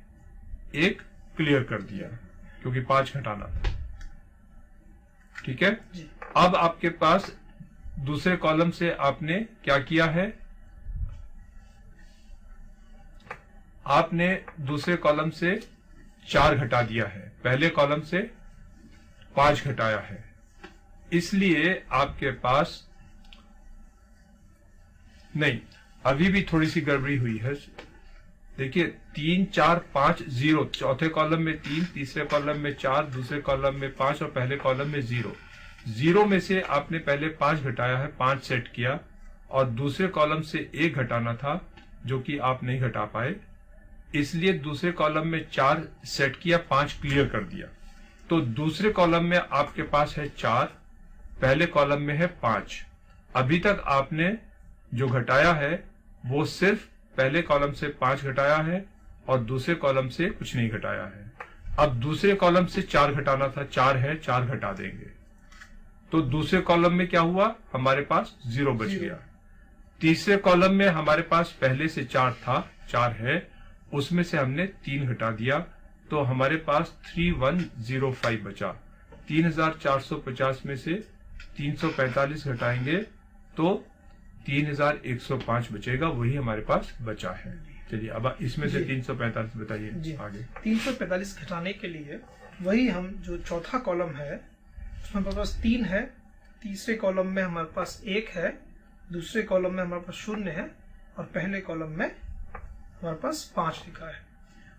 1 क्लियर कर दिया क्योंकि 5 घटाना था। ठीक है। अब आपके पास दूसरे कॉलम से आपने क्या किया है, आपने दूसरे कॉलम से 4 घटा दिया है, पहले कॉलम से 5 घटाया है, इसलिए आपके पास नहीं, अभी भी थोड़ी सी गड़बड़ी हुई है। देखिए 3 4 5 0, चौथे कॉलम में 3, तीसरे कॉलम में 4, दूसरे कॉलम में 5 और पहले कॉलम में 0। 0 में से आपने पहले 5 घटाया है, 5 सेट किया, और दूसरे कॉलम से 1 घटाना था जो कि आप नहीं घटा पाए, इसलिए दूसरे कॉलम में 4 सेट किया, 5 क्लियर कर दिया। तो दूसरे कॉलम में आपके पास है 4, पहले कॉलम में है 5। अभी तक आपने जो घटाया है वो सिर्फ पहले कॉलम से 5 घटाया है और दूसरे कॉलम से कुछ नहीं घटाया है। अब दूसरे कॉलम से 4 घटाना था, 4 है, 4 घटा देंगे, तो दूसरे कॉलम में क्या हुआ, हमारे पास 0 बच गया। तीसरे कॉलम में हमारे पास पहले से 4 था, 4 है, उसमें से हमने 3 घटा दिया, तो हमारे पास 3105 बचा। 3450 में से 345 घटाएंगे तो 3105 बचेगा, वही हमारे पास बचा है। चलिए अब इसमें से 345 बताइए आगे। 345 घटाने के लिए वही हम जो चौथा कॉलम है उसमें हमारे पास 3 है, तीसरे कॉलम में हमारे पास 1 है, दूसरे कॉलम में हमारे पास 0 है, और पहले कॉलम में हमारे पास 5 लिखा है।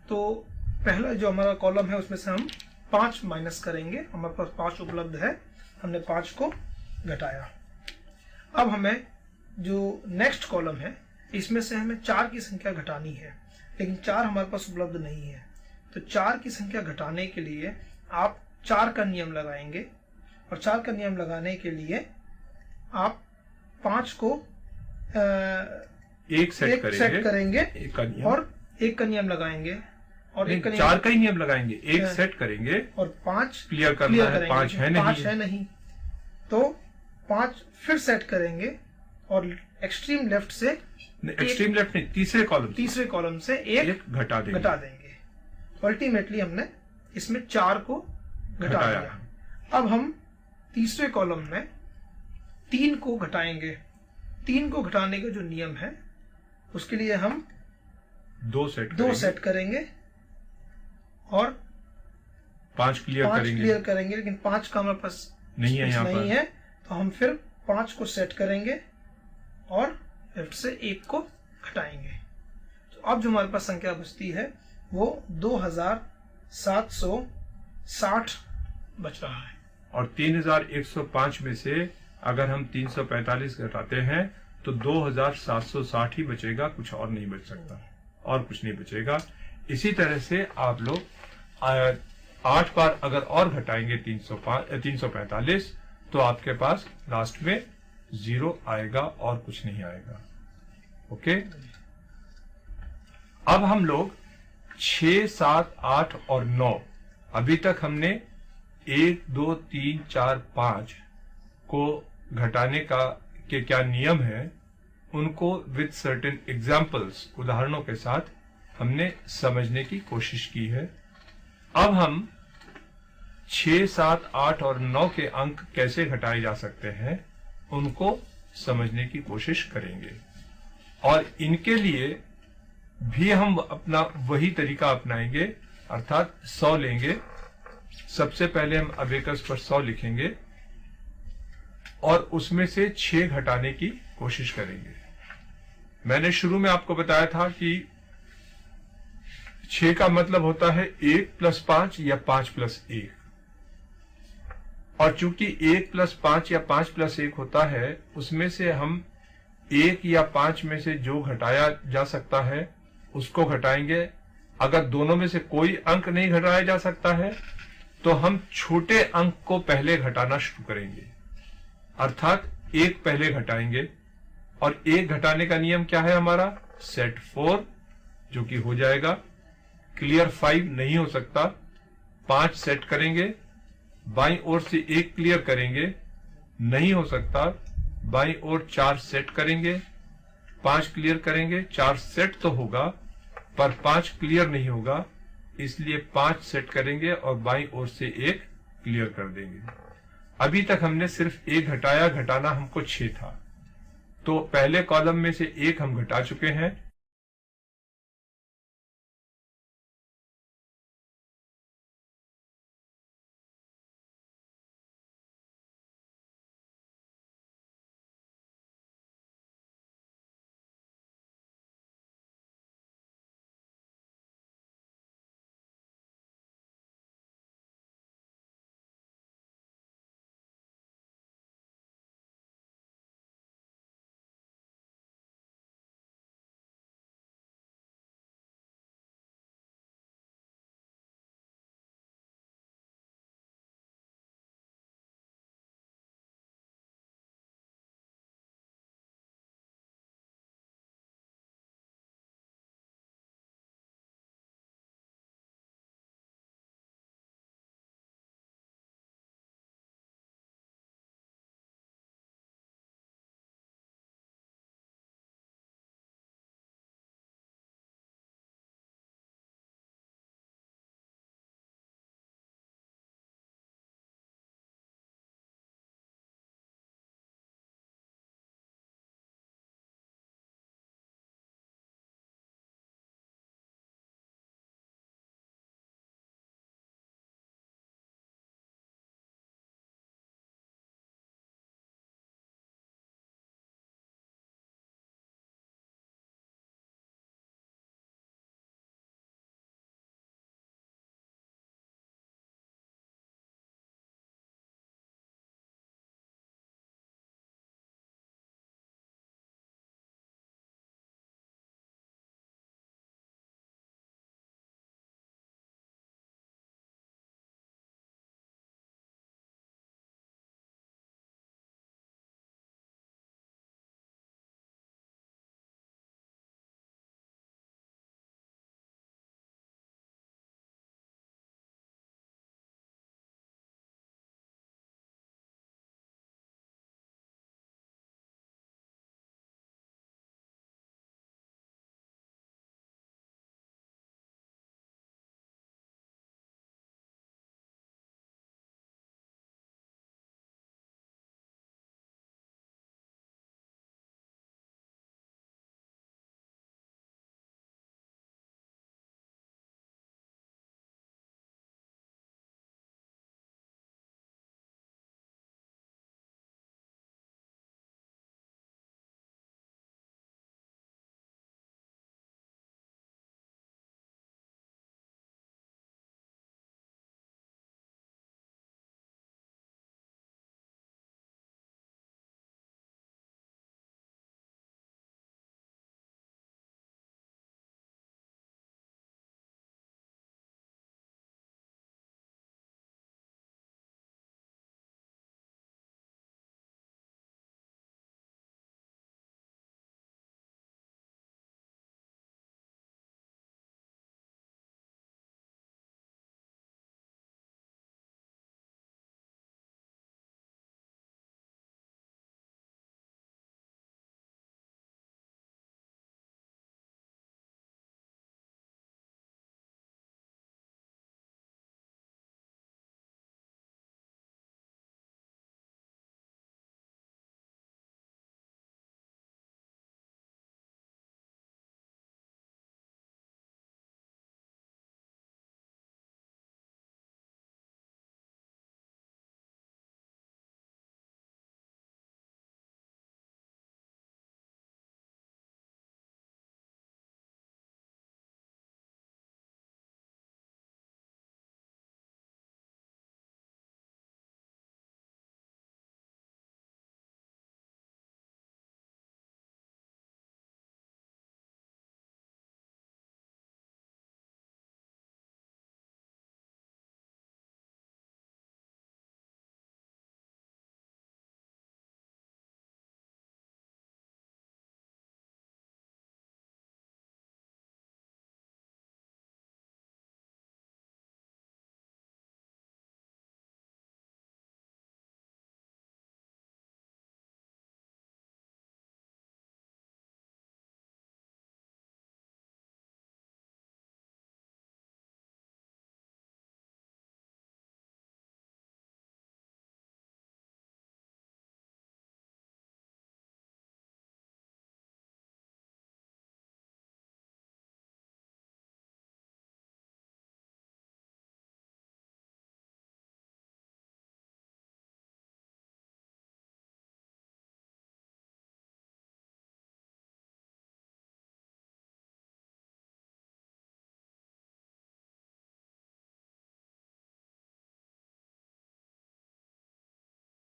तो पहला जो हमारा कॉलम है उसमें से हम 5 माइनस करेंगे, हमारे पास 5 उपलब्ध है, हमने 5 को घटाया। अब हमें जो नेक्स्ट कॉलम है इसमें से हमें 4 की संख्या घटानी है, लेकिन 4 हमारे पास उपलब्ध नहीं है। तो 4 की संख्या घटाने के लिए आप 4 का नियम लगाएंगे, और 4 का नियम लगाने के लिए आप 5 को एक सेट करेंगे और 1 का नियम लगाएंगे, और 4 का ही नियम लगाएंगे, 1 सेट करेंगे और 5 क्लियर करना है, 5 है नहीं, तो 5 फिर सेट करेंगे और एक्सट्रीम लेफ्ट से, एक्सट्रीम लेफ्ट नहीं, तीसरे कॉलम से 1 घटा देंगे। अल्टीमेटली हमने इसमें 4 को घटा दिया। अब हम तीसरे कॉलम में 3 को घटाएंगे। 3 को घटाने का जो नियम है उसके लिए हम 2 सेट करेंगे और 5 क्लियर करेंगे, लेकिन 5 का हमारे पास नहीं है, यहाँ नहीं है, तो हम फिर 5 को सेट करेंगे और लेफ्ट से 1 को घटाएंगे। तो अब जो हमारे पास संख्या बचती है वो 2760 बच रहा है। और 3105 में से अगर हम 345 घटाते हैं तो 2760 ही बचेगा, कुछ और नहीं बच सकता, और कुछ नहीं बचेगा। इसी तरह से आप लोग 8 बार अगर और घटाएंगे 345 तो आपके पास लास्ट में 0 आएगा और कुछ नहीं आएगा। ओके, अब हम लोग 6, 7, 8 और 9, अभी तक हमने 1, 2, 3, 4, 5 को घटाने का के क्या नियम है उनको विद सर्टेन एग्जाम्पल्स, उदाहरणों के साथ हमने समझने की कोशिश की है। अब हम 6, 7, 8 और 9 के अंक कैसे घटाए जा सकते हैं उनको समझने की कोशिश करेंगे, और इनके लिए भी हम अपना वही तरीका अपनाएंगे, अर्थात 100 लेंगे। सबसे पहले हम अबेकस पर 100 लिखेंगे और उसमें से 6 घटाने की कोशिश करेंगे। मैंने शुरू में आपको बताया था कि 6 का मतलब होता है 1 + 5 या 5 + 1, और चूंकि 1 + 5 या 5 + 1 होता है, उसमें से हम 1 या 5 में से जो घटाया जा सकता है उसको घटाएंगे। अगर दोनों में से कोई अंक नहीं घटाया जा सकता है तो हम छोटे अंक को पहले घटाना शुरू करेंगे, अर्थात 1 पहले घटाएंगे। और 1 घटाने का नियम क्या है हमारा, सेट 4, जो कि हो जाएगा क्लियर 5 नहीं हो सकता, 5 सेट करेंगे, बाईं ओर से 1 क्लियर करेंगे, नहीं हो सकता, बाईं ओर 4 सेट करेंगे, 5 क्लियर करेंगे, 4 सेट तो होगा पर 5 क्लियर नहीं होगा, इसलिए 5 सेट करेंगे और बाईं ओर से 1 क्लियर कर देंगे। अभी तक हमने सिर्फ 1 घटाया, घटाना हमको 6 था, तो पहले कॉलम में से 1 हम घटा चुके हैं,